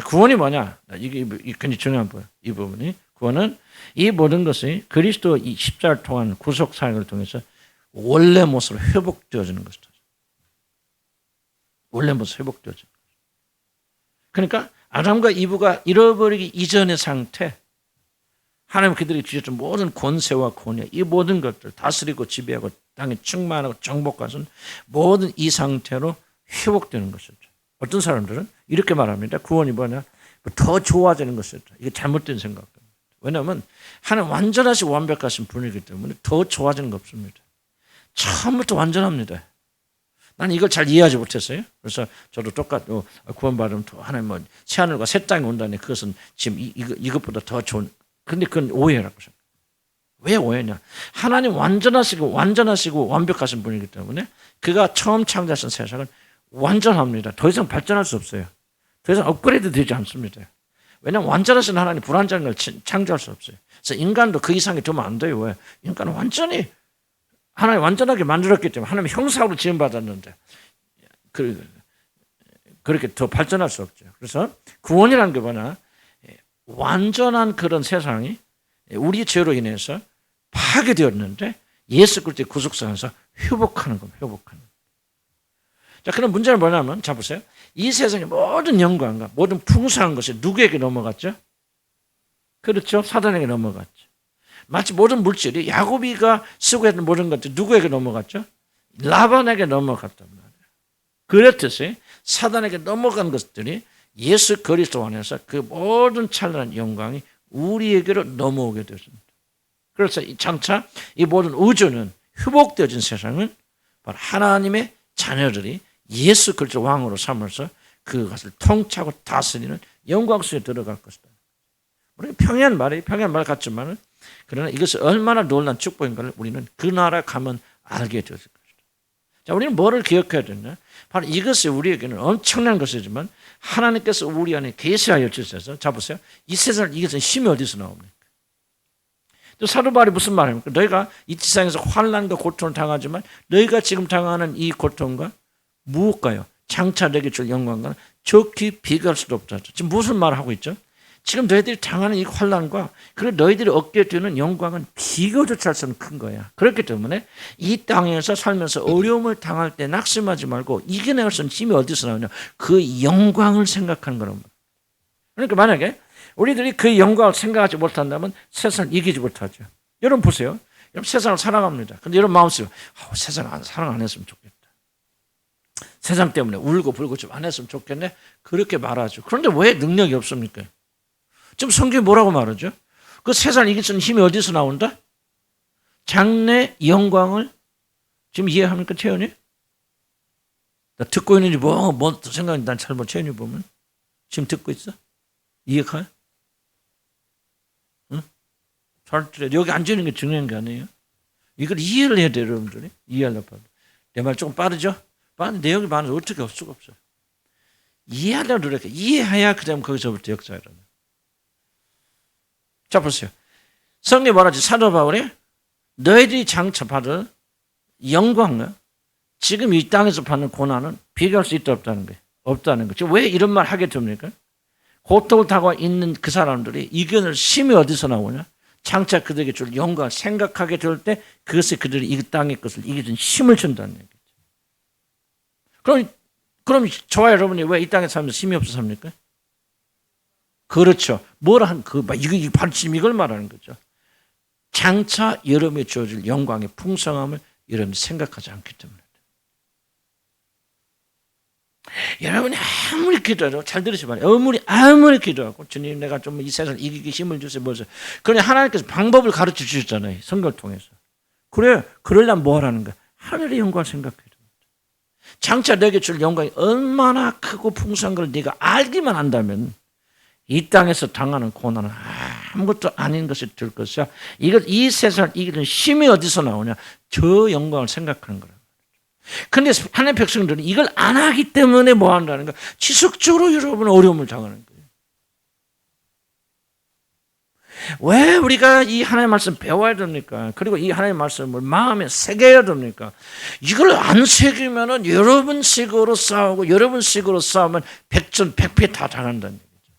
Speaker 1: 구원이 뭐냐? 이게 굉장히 중요한 거예요. 이 부분이 구원은 이 모든 것이 그리스도 이 십자가를 통한 구속 사역을 통해서 원래 모습으로 회복되어지는 것이다. 원래 모습 회복되어지는 것. 그러니까 아담과 이브가 잃어버리기 이전의 상태, 하나님 그들이 주셨던 모든 권세와 권위, 이 모든 것들 다스리고 지배하고 땅에 충만하고 정복하신 모든 이 상태로 회복되는 것이죠. 어떤 사람들은 이렇게 말합니다. 구원이 뭐냐? 더 좋아지는 것이죠. 이게 잘못된 생각입니다. 왜냐하면 하나님 완전하시고 완벽하신 분이기 때문에 더 좋아지는 거 없습니다. 처음부터 완전합니다. 나는 이걸 잘 이해하지 못했어요. 그래서 저도 똑같고 구원받으면 하나님 뭐 새하늘과 새 땅이 온다니 그것은 지금 이것보다 더 좋은. 근데 그건 오해라고 생각해요. 왜 오해냐? 하나님 완전하시고 완벽하신 분이기 때문에 그가 처음 창조하신 세상은 완전합니다. 더 이상 발전할 수 없어요. 더 이상 업그레이드 되지 않습니다. 왜냐하면 완전하신 하나님 불완전한 걸 창조할 수 없어요. 그래서 인간도 그 이상이 되면 안 돼요. 왜? 인간은 완전히 하나님 완전하게 만들었기 때문에 하나님 형상으로 지음받았는데 그렇게 더 발전할 수 없죠. 그래서 구원이라는 게 뭐냐? 완전한 그런 세상이 우리 죄로 인해서 파괴되었는데 예수 그리스도의 구속사 안에서 회복하는 겁니다. 회복하는. 자, 그런 문제는 뭐냐면, 자 보세요. 이 세상의 모든 영광과 모든 풍성한 것이 누구에게 넘어갔죠? 그렇죠. 사단에게 넘어갔죠. 마치 모든 물질이 야곱이가 수고했던 모든 것들이 누구에게 넘어갔죠? 라반에게 넘어갔단 말이에요. 그렇듯이 사단에게 넘어간 것들이 예수 그리스도 안에서 그 모든 찬란한 영광이 우리에게로 넘어오게 되었습니다. 그래서 장차 이 모든 우주는 회복되어진 세상은 바로 하나님의 자녀들이 예수 그리스도 왕으로 삼아서 그것을 통치하고 다스리는 영광 속에 들어갈 것이다. 우리 평이한 말 같지만 그러나 이것이 얼마나 놀라운 축복인가를 우리는 그 나라 가면 알게 되었을 것이다. 자, 우리는 뭐를 기억해야 되냐? 바로 이것이 우리에게는 엄청난 것이지만 하나님께서 우리 안에 계시하여 주셔서, 자 보세요. 이 세상을 이것은 힘이 어디서 나옵니까? 또 사도 바울이 무슨 말입니까? 너희가 이 세상에서 환난과 고통을 당하지만 너희가 지금 당하는 이 고통과 무엇과요? 장차 너에게 줄 영광과 좋게 비교할 수도 없다. 지금 무슨 말을 하고 있죠? 지금 너희들이 당하는 이 환난과 그리고 너희들이 얻게 되는 영광은 비교조차 할 수 없는 큰 거야. 그렇기 때문에 이 땅에서 살면서 어려움을 당할 때 낙심하지 말고 이겨낼 수 있는 힘이 어디서 나오냐? 그 영광을 생각하는 거란 말이야. 그러니까 만약에 우리들이 그 영광을 생각하지 못한다면 세상을 이기지 못하죠. 여러분 보세요. 여러분 세상을 사랑합니다. 근데 여러분 마음속에 세상 사랑 안 했으면 좋겠다. 세상 때문에 울고 불고 좀 안 했으면 좋겠네. 그렇게 말하죠. 그런데 왜 능력이 없습니까? 지금 성경이 뭐라고 말하죠? 그 세상을 이길 수 있는 힘이 어디서 나온다? 장래 영광을 지금 이해합니까, 채연이? 나 듣고 있는지 뭐 생각이 난 잘못 채연이 보면 지금 듣고 있어? 이해가? 응? 잘 들어. 여기 앉아있는 게 중요한 게 아니에요. 이걸 이해를 해야 돼요, 여러분들이. 이해하려고. 내 말 조금 빠르죠? 빠른 내용이 많아서 어떻게 할 수가 없어요. 이해하려고 노력해. 이해해야 그 다음 거기서부터 역사를 하는. 자, 보세요. 성경이 뭐라지? 사도 바울이 너희들이 장차 받을 영광과 지금 이 땅에서 받는 고난은 비교할 수 있다 없다는 거예요. 없다는 거죠. 왜 이런 말 하게 됩니까? 고통을 타고 있는 그 사람들이 이겨낼 힘이 어디서 나오냐? 장차 그들에게 줄 영광을 생각하게 될 때 그것이 그들이 이 땅의 것을 이기는 힘을 준다는 얘기죠. 그럼 저와 여러분이 왜 이 땅에 살면서 힘이 없어서 삽니까? 그렇죠. 이거 바로 지금 이걸 말하는 거죠. 장차 여러분이 주어질 영광의 풍성함을 여러분이 생각하지 않기 때문에. 여러분이 아무리 기도해도 잘 들으시면 아무리 기도하고 주님 내가 좀 이 세상을 이기기 힘을 주세요. 뭐죠? 그러니 하나님께서 방법을 가르쳐 주셨잖아요. 성경을 통해서. 그래, 그러려면 뭐 하라는 거야? 하늘의 영광을 생각해야 됩니다. 장차 너에게 줄 영광이 얼마나 크고 풍성한 걸 네가 알기만 한다면 이 땅에서 당하는 고난은 아무것도 아닌 것이 될 것이야. 이 세상을 이기는 힘이 어디서 나오냐? 저 영광을 생각하는 거라. 그런데 하나님의 백성들은 이걸 안 하기 때문에 뭐 한다는 거야? 지속적으로 여러분 어려움을 당하는 거예요. 왜 우리가 이 하나님의 말씀 배워야 됩니까? 그리고 이 하나님의 말씀을 마음에 새겨야 됩니까? 이걸 안 새기면은 여러분식으로 싸우고 여러분식으로 싸우면 백전백패 다 당한다는 얘기죠.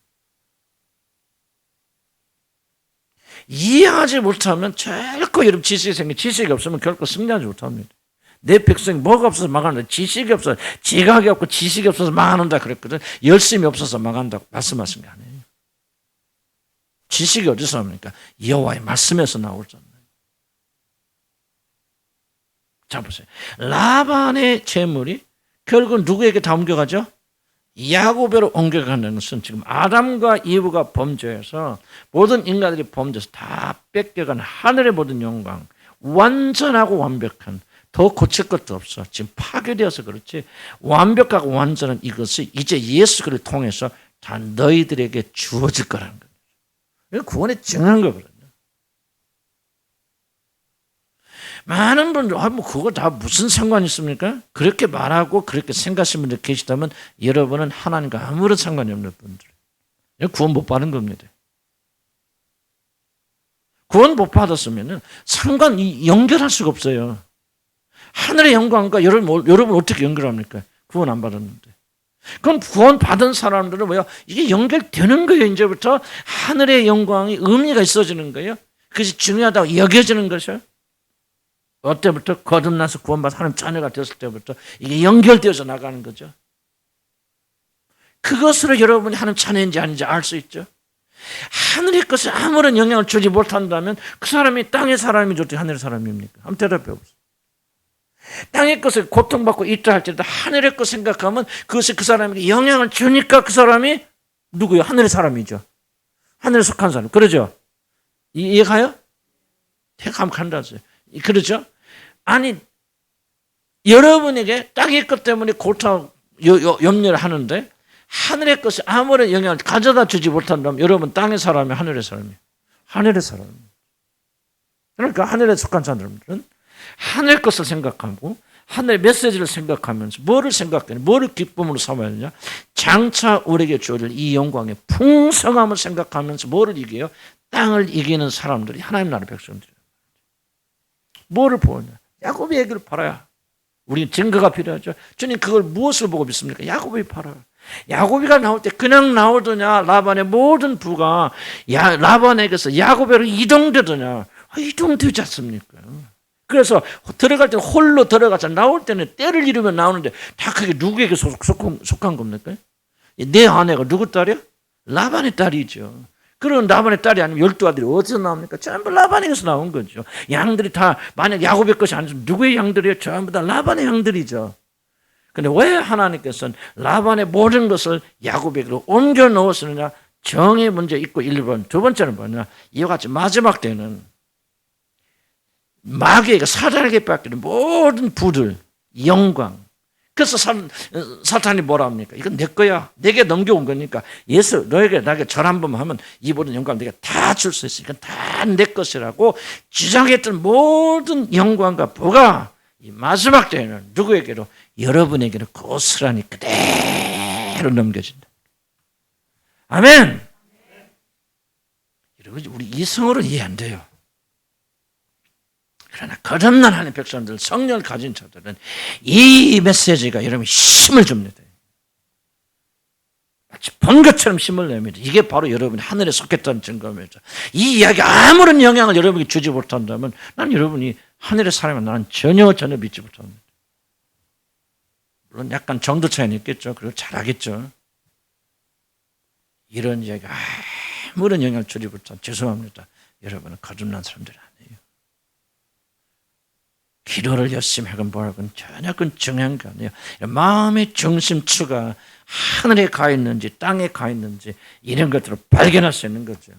Speaker 1: 이해하지 못하면 결코 여러분 지식이 없으면 결코 승리하지 못합니다. 내 백성이 뭐가 없어서 망한다. 지식이 없어서, 지각이 없고 지식이 없어서 망한다 그랬거든. 열심이 없어서 망한다고 말씀하신 게 아니에요. 지식이 어디서 나옵니까? 여호와의 말씀에서 나오잖아요. 자 보세요. 라반의 재물이 결국 누구에게 다 옮겨가죠? 야곱으로 옮겨간다는 것은 지금 아담과 이브가 범죄해서 모든 인간들이 범죄해서 다 뺏겨간 하늘의 모든 영광, 완전하고 완벽한, 더 고칠 것도 없어. 지금 파괴되어서 그렇지 완벽하고 완전한 이것이 이제 예수를 통해서 다 너희들에게 주어질 거라는 거예요. 구원의 증언한 거거든요. 많은 분들 뭐 그거 다 무슨 상관이 있습니까? 그렇게 말하고 그렇게 생각하시는 분들 계시다면 여러분은 하나님과 아무런 상관이 없는 분들. 구원 못 받은 겁니다. 구원 못 받았으면 연결할 수가 없어요. 하늘의 영광과 여러분 어떻게 연결합니까? 구원 안 받았는데. 그럼 구원 받은 사람들은 뭐야? 이게 연결되는 거예요. 이제부터 하늘의 영광이 의미가 있어지는 거예요. 그것이 중요하다고 여겨지는 것이요. 그때부터 거듭나서 구원받아 하나님 자녀가 되었을 때부터 이게 연결되어서 나가는 거죠. 그것으로 여러분이 하나님 자녀인지 아닌지 알 수 있죠. 하늘의 것에 아무런 영향을 주지 못한다면 그 사람이 땅의 사람이죠, 어떻게 하늘의 사람입니까? 한번 대답해 보세요. 땅의 것을 고통받고 있다 할지라도 하늘의 것 생각하면 그것이 그 사람에게 영향을 주니까 그 사람이 누구요? 하늘의 사람이죠. 하늘에 속한 사람. 그러죠? 이해가요? 대감 간다죠. 그렇죠? 아니, 여러분에게 땅의 것 때문에 고통, 염려를 하는데 하늘의 것이 아무런 영향을 가져다 주지 못한다면 여러분 땅의 사람이 하늘의 사람이에요. 하늘의 사람. 그러니까 하늘에 속한 사람들은 하늘 것을 생각하고 하늘의 메시지를 생각하면서 뭐를 생각하냐, 뭐를 기쁨으로 삼아야 하느냐, 장차 우리에게 주어질 이 영광의 풍성함을 생각하면서 뭐를 이겨요? 땅을 이기는 사람들이 하나님 나라 백성들이에요. 뭐를 보느냐? 야곱의 얘기를 팔아야 우리 증거가 필요하죠. 주님 그걸 무엇을 보고 믿습니까? 야곱이 팔아요. 야곱이가 나올 때 그냥 나오더냐, 라반의 모든 부가 라반에게서 야곱으로 이동되더냐? 이동되지 않습니까? 그래서 들어갈 때는 홀로 들어가서 나올 때는 때를 이루면 나오는데 다 그게 누구에게 속한 겁니까? 내 아내가 누구 딸이야? 라반의 딸이죠. 그런 라반의 딸이 아니면 12아들이 어디서 나옵니까? 전부 라반에게서 나온 거죠. 양들이 다 만약 야곱의 것이 아니면 누구의 양들이에요? 전부 다 라반의 양들이죠. 근데 왜 하나님께서는 라반의 모든 것을 야곱에게로 옮겨 놓으시느냐? 정의 문제 있고 1번. 두 번째는 뭐냐? 이와 같이 마지막 때는 마귀에게 사단에게 뺏기는 모든 부들, 영광. 그래서 사탄이 뭐라 합니까? 이건 내 거야. 내게 넘겨온 거니까. 예수, 너에게 나에게 절 한 번만 하면 이 모든 영광을 내가 다 줄 수 있으니까 다 내 것이라고 주장했던 모든 영광과 부가 이 마지막 때에는 누구에게로? 여러분에게로 고스란히 그대로 넘겨진다. 아멘. 여러분, 우리 이성으로는 이해 안 돼요. 그러나 거듭난 하나님의 백성들, 성령을 가진 자들은 이 메시지가 여러분 힘을 줍니다. 마치 번개처럼 힘을 냅니다. 이게 바로 여러분이 하늘에 속했다는 증거입니다. 이 이야기가 아무런 영향을 여러분에게 주지 못한다면 난 여러분이 하늘의 사람은 나는 전혀 믿지 못합니다. 물론 약간 정도 차이는 있겠죠. 그리고 잘하겠죠. 이런 이야기가 아무런 영향을 주지 못한 죄송합니다. 여러분은 거듭난 사람들이 아니에요. 기도를 열심히 하건 뭐하건 전혀 그건 중요한 게 아니에요. 마음의 중심추가 하늘에 가 있는지 땅에 가 있는지 이런 것들을 발견할 수 있는 거죠.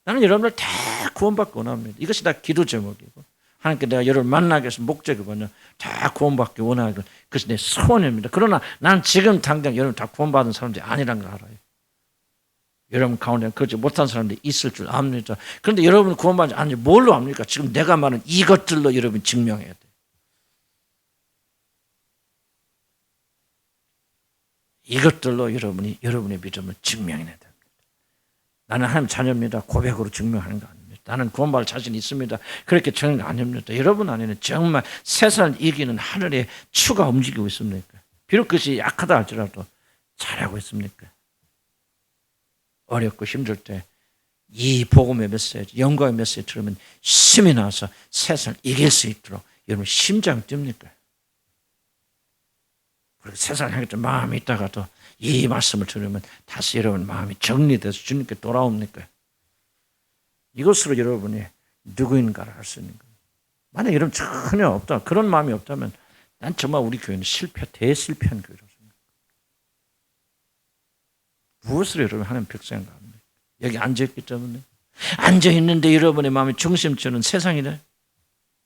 Speaker 1: 나는 여러분을 다 구원받기 원합니다. 이것이 다 기도 제목이고 하나님께 내가 여러분을 만나기 위해서 목적이 뭐냐, 다 구원받기 원하고 그것이 내 소원입니다. 그러나 나는 지금 당장 여러분 다 구원받은 사람들이 아니라는 걸 알아요. 여러분 가운데 그렇지 못한 사람들이 있을 줄 압니다. 그런데 여러분 구원받지 않는지 뭘로 압니까? 지금 내가 말한 이것들로 여러분 증명해야 돼요. 이것들로 여러분의 믿음을 증명해야 됩니다. 나는 하나님 자녀입니다. 고백으로 증명하는 거 아닙니다. 나는 구원받을 자신이 있습니다. 그렇게 증명 아닙니다. 여러분 안에는 정말 세상을 이기는 하늘의 추가 움직이고 있습니까? 비록 그것이 약하다 할지라도 잘하고 있습니까? 어렵고 힘들 때 이 복음의 메시지, 영광의 메시지 들으면 힘이 나서 세상을 이길 수 있도록 여러분 심장 뜁니까? 그리고 세상을 향해 마음이 있다가도 이 말씀을 들으면 다시 여러분 마음이 정리돼서 주님께 돌아옵니까? 이것으로 여러분이 누구인가를 알 수 있는 거예요. 만약 여러분 전혀 없다, 그런 마음이 없다면 난 정말 우리 교회는 대실패한 교회라고 생각합니다. 무엇으로 여러분 하나님 백성인가 합니까? 여기 앉아있기 때문에. 앉아있는데 여러분의 마음이 중심주는 세상이래.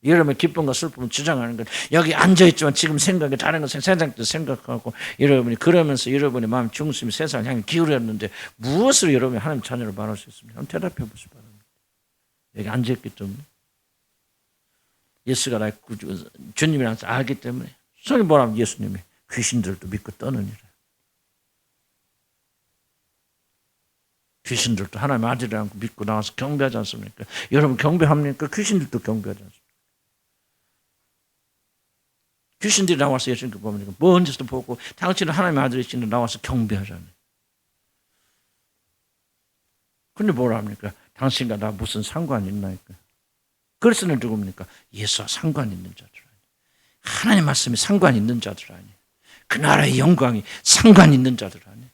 Speaker 1: 여러분의 기쁨과 슬픔을 주장하는 것. 여기 앉아있지만 지금 생각이 다른 것을 세상도 생각하고 여러분이 그러면서 여러분의 마음 중심이 세상을 향해 기울였는데 무엇으로 여러분이 하나님 자녀를 말할 수 있습니까? 한번 대답해 보시기 바랍니다. 여기 앉아있기 때문에. 예수가 나의 주님이라는 것을 알기 때문에 성경이 뭐라면 예수님이 귀신들도 믿고 떠느니라. 귀신들도 하나님 아들이라고 믿고 나와서 경배하지 않습니까? 여러분 경배합니까? 귀신들도 경배하지 않습니까? 귀신들이 나와서 예수님께 보면 먼저도 보고 당신은 하나님의 아들이시니 나와서 경배하잖아요. 근데 뭐라 합니까? 당신과 나 무슨 상관이 있나니까? 그래서는 누굽니까? 예수와 상관 있는 자들 아니에요. 하나님 말씀이 상관 있는 자들 아니에요. 그 나라의 영광이 상관 있는 자들 아니에요.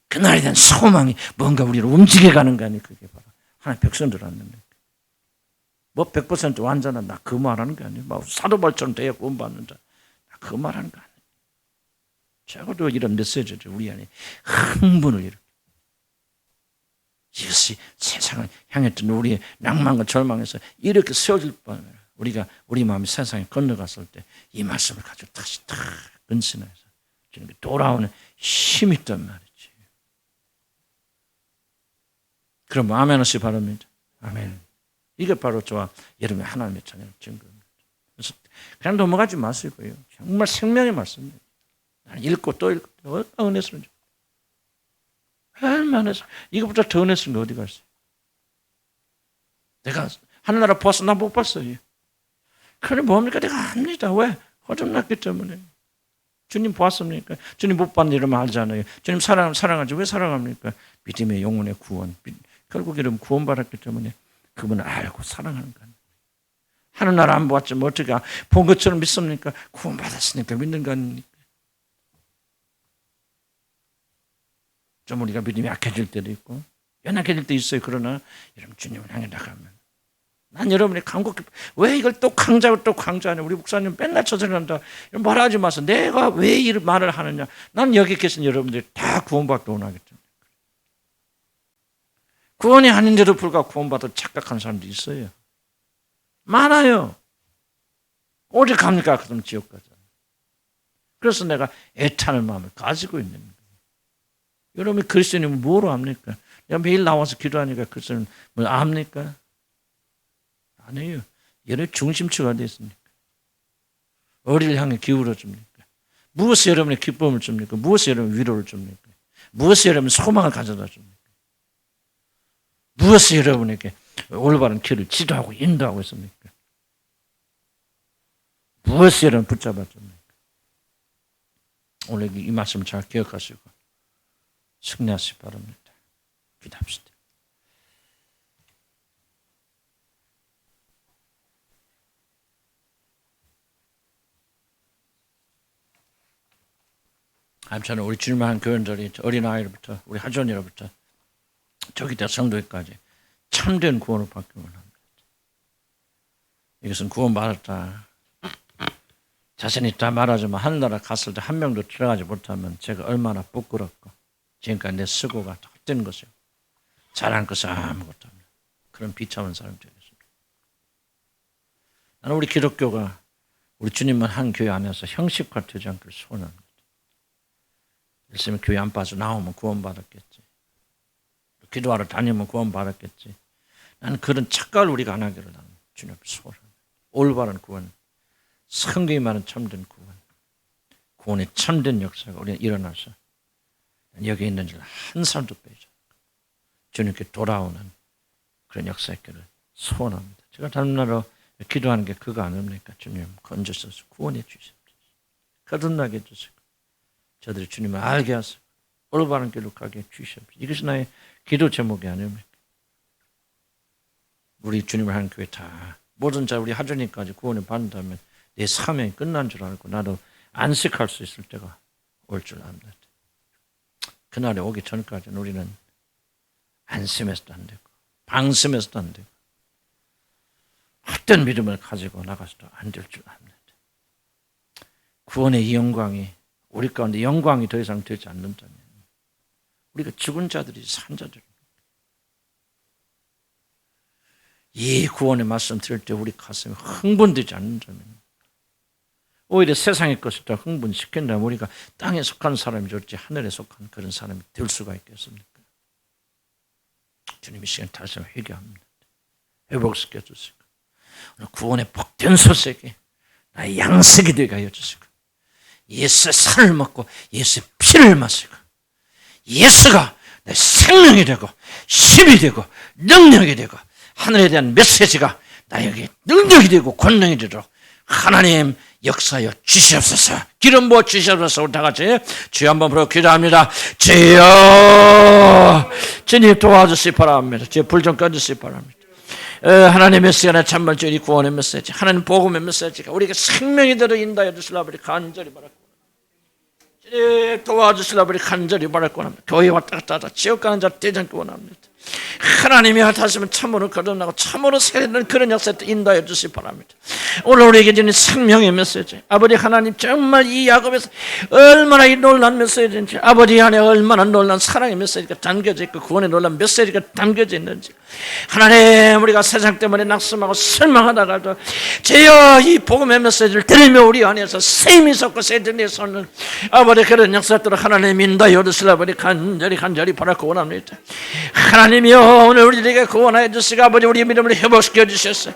Speaker 1: 그 나라에 대한 소망이 뭔가 우리를 움직여가는 거 아니에요. 그게 바로 하나님 백성들 아닙니까? 뭐 100% 완전한 나 그 말하는 게 아니에요. 뭐 사도발처럼 되어 구원받는 자 나 그 말하는 거 아니에요. 적어도 이런 메시지를 우리 안에 흥분을 일으켜. 이것이 세상을 향했던 우리의 낭만과 절망에서 이렇게 세워질 뻔 우리가 우리 마음이 세상에 건너갔을 때 이 말씀을 가지고 다시 탁 근신해서 주님께 돌아오는 힘이 있단 말이지. 그럼 아멘 하시 바랍니다. 아멘. 이게 바로 저와 여러분의 하나님의 자녀의 증거입니다. 그래서 그냥 넘어가지 마시고요. 정말 생명의 말씀입니다. 읽고 또 읽고 얼마나 은혜스러운지. 얼마나 이거보다 더 은혜스러운 게 어디 갔어요? 내가 하늘나라 보았어? 나 못 봤어요. 그래 뭡니까? 내가 압니다. 왜? 거듭났기 때문에. 주님 보았습니까? 주님 못 봤는데 이러면 알잖아요. 주님 사랑하지. 왜 사랑합니까? 믿음의 영혼의 구원. 결국 이러면 구원받았기 때문에 그분을 알고 사랑하는 거 아닙니까? 하늘나라 안 보았지 뭐 어떻게 본 것처럼 믿습니까? 구원받았으니까 믿는 거 아닙니까? 좀 우리가 믿음이 약해질 때도 있고 연약해질 때 있어요. 그러나 여러분 주님을 향해 나가면 난 여러분의 간곡히 왜 이걸 또 강조하고 또 강조하냐. 우리 목사님 맨날 처절한다. 뭐라 하지 마세요. 내가 왜 이 말을 하느냐. 난 여기 계신 여러분들이 다 구원받기 원하기 때문에. 구원이 아닌데도 불구하고 구원받아 착각하는 사람도 있어요. 많아요. 어디 갑니까? 그럼 지옥 가잖아요. 그래서 내가 애타는 마음을 가지고 있는 거예요. 여러분이 그리스도인이면 뭐로 압니까? 내가 매일 나와서 기도하니까 그리스도인 뭐 압니까? 아니에요. 여러분의 중심추가 어디 있습니까? 어디를 향해 기울어 줍니까? 무엇이 여러분의 기쁨을 줍니까? 무엇이 여러분의 위로를 줍니까? 무엇이 여러분의 소망을 가져다 줍니까? 무엇이 여러분에게 올바른 길을 지도하고 인도하고 있습니까? 무엇이 여러분 붙잡아 줍니까? 오늘 이 말씀을 잘 기억하시고 승리하시기 바랍니다. 기도합시다. 저는 우리 주님을 한 교인들이 어린아이로부터 우리 하전이로부터 저기 때 성도까지 참된 구원을 받기 원합니다. 이것은 구원받았다. 자신 있다 말하지만 하늘나라 갔을 때 한 명도 들어가지 못하면 제가 얼마나 부끄럽고 지금까지 내 수고가 헛된 것이요. 잘한 것은 아무것도 없는 그런 비참한 사람이 되겠습니다. 나는 우리 기독교가 우리 주님만 한 교회 안에서 형식화되지 않기를 소원합니다. 열심히 교회 안 빠져나오면 구원받았겠지. 기도하러 다니면 구원받았겠지. 나는 그런 착각을 우리가 안 하기를 나는 주님 앞에 소원합니다. 올바른 구원, 성경이 말하는 참된 구원, 구원의 참된 역사가 우리가 일어나서 여기 있는 줄 한 사람도 빼지 않고 주님께 돌아오는 그런 역사 있기를 소원합니다. 제가 다른 나라로 기도하는 게 그거 아닙니까? 주님 건져서 구원해 주십시오. 거듭나게 해주시고 저들이 주님을 알게 하시고 올바른 길로 가게 해주십시오. 이것이 나의 기도 제목이 아닙니까? 우리 주님을 하는 교회 다 모든 자 우리 하전이까지 구원을 받는다면 내 사명이 끝난 줄 알고 나도 안식할 수 있을 때가 올 줄 압니다. 그날이 오기 전까지는 우리는 안심해서도 안 되고 방심해서도 안 되고 헛된 믿음을 가지고 나가서도 안 될 줄 압니다. 구원의 이 영광이 우리 가운데 영광이 더 이상 되지 않는다면 우리가 죽은 자들이 산 자들입니다. 이 구원의 말씀 들을 때 우리 가슴이 흥분되지 않는다면 오히려 세상의 것을 더 흥분시킨다면 우리가 땅에 속한 사람이 좋지 하늘에 속한 그런 사람이 될 수가 있겠습니까? 주님이 시간 다시 회개합니다. 회복시켜 주시고 구원의 복된 소식이 나의 양식이 되게 하여 주시고 예수의 살을 먹고 예수의 피를 마시고 예수가 내 생명이 되고 힘이 되고 능력이 되고 하늘에 대한 메시지가 나에게 능력이 되고 권능이 되도록 하나님 역사하여 주시옵소서. 기름 부어 주시옵소서. 우리 다 같이 주여 한번 부르고 기도합니다. 주여 주님 도와주시기 바랍니다. 주여 불 좀 꺼주시기 바랍니다. 하나님의 시간에 참말주 이 구원의 메시지 하나님 복음의 메시지가 우리에게 생명이 되어 인도하여 주시라고 간절히 바랍니다. 도와주시라고 간절히 바랄 원합니다. 교회 왔다 갔다 하다 지옥 가는 자 대장께 원합니다. 하나님이 하시면 참으로 거듭나고 참으로 살리는 그런 역사에 인도하여 주시기 바랍니다. 오늘 우리에게 주는 생명의 메시지 아버지 하나님 정말 이 야곱에서 얼마나 이 놀란 메시지인지 아버지 안에 얼마나 놀란 사랑의 메시지가 담겨져 있고 구원의 놀란 메시지가 담겨져 있는지 하나님 우리가 세상 때문에 낙심하고 실망하다가도 주여 이 복음의 메시지를 들으며 우리 안에서 셈이 솟고 새들이 솟는 아버지 그런 역사들을 하나님 인도하여 주시라고 간절히 바라고 원합니다. 하나님이여 오늘 우리에게 구원하여 주시고 아버지 우리의 믿음을 회복시켜 주셨어요.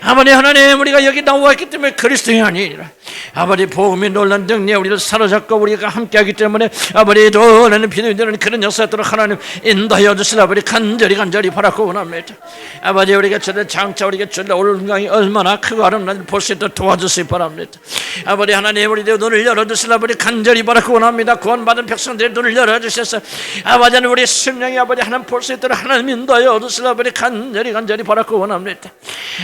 Speaker 1: 아버지 하나님 우리가 여기 나와있기 때문에 그리스도인이 아니라 아버지 복음이 놀란 능력에 우리를 사로잡고 우리가 함께하기 때문에 아버지 놀라는 비밀이 되는 그런 역사들을 하나님 인도하여 주시라 아버지 간절히 바라고 원합니다. 아버지 우리가 주는 장차 우리가 주는 올강이 얼마나 크고 아름다운지 볼 수 있도록 도와주시기 바랍니다. 아버지 하나님 우리의 눈을 열어주시라 아버지 간절히 바라고 원합니다. 구원받은 백성들의 눈을 열어주셔서 아버지 우리 심령이 아버지 하나님 볼 수 있도록 하나님 인도하여 주시라 아버지 간절히 바라고 원합니다.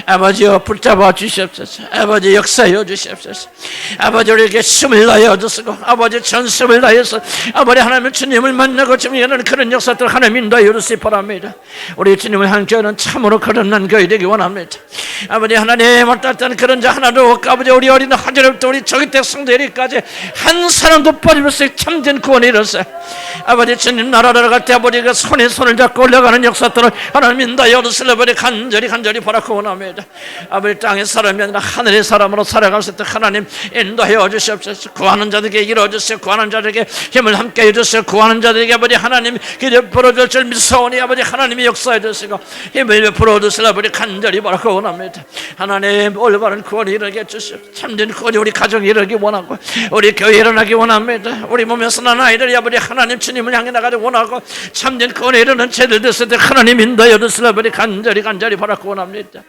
Speaker 1: 아버지여 붙잡아 주시옵소서. 아버지 역사하여 주시옵소서. 아버지 우리에게 힘을 다하여 주시고 아버지 전심을 다해서 아버지 하나님 주님을 만나고 주님을 그런 역사들 하나님 인도하여 주시기 바랍니다. 우리 주님을 함께하는 참으로 거듭난 교회 되기 원합니다. 아버지 하나님 어떤 그런 자 하나도 없고 아버지 우리 어린 하늘부터 우리 저기때 성도리까지 한 사람도 빠짐없이 참된 구원이 이루어서 아버지 주님 나라로 갈 때 아버지가 손에 손을 잡고 올라가는 역사들을 하나님 인도하여 주시려 아버지 간절히 바라고 원합니다. 아버지 땅의 사람이 아니라 하늘의 사람으로 살아갈 수 있도록 하나님 인도하여 주시옵소서. 구하는 자들에게 이루어주세요. 구하는 자들에게 힘을 함께 해주세요. 구하는 자들에게 아버지 하나님 기대 풀어줄 줄 믿사오니 아버지 하나님이 역사해 주시고 힘을 베풀어 주시라 아버지 간절히 바라고 원합니다. 하나님 올바른 구원이 일어나게 해주시옵소서. 참된 구원이 우리 가정에 일어나기 원하고 우리 교회에 일어나기 원합니다. 우리 몸에서 난 아이들이 아버지 하나님 주님을 향해 나가기 원하고 참된 구원에 이르는 죄들 됐을 때 하나님 인도하여 주시라 아버지 간절히 바라고 원합니다.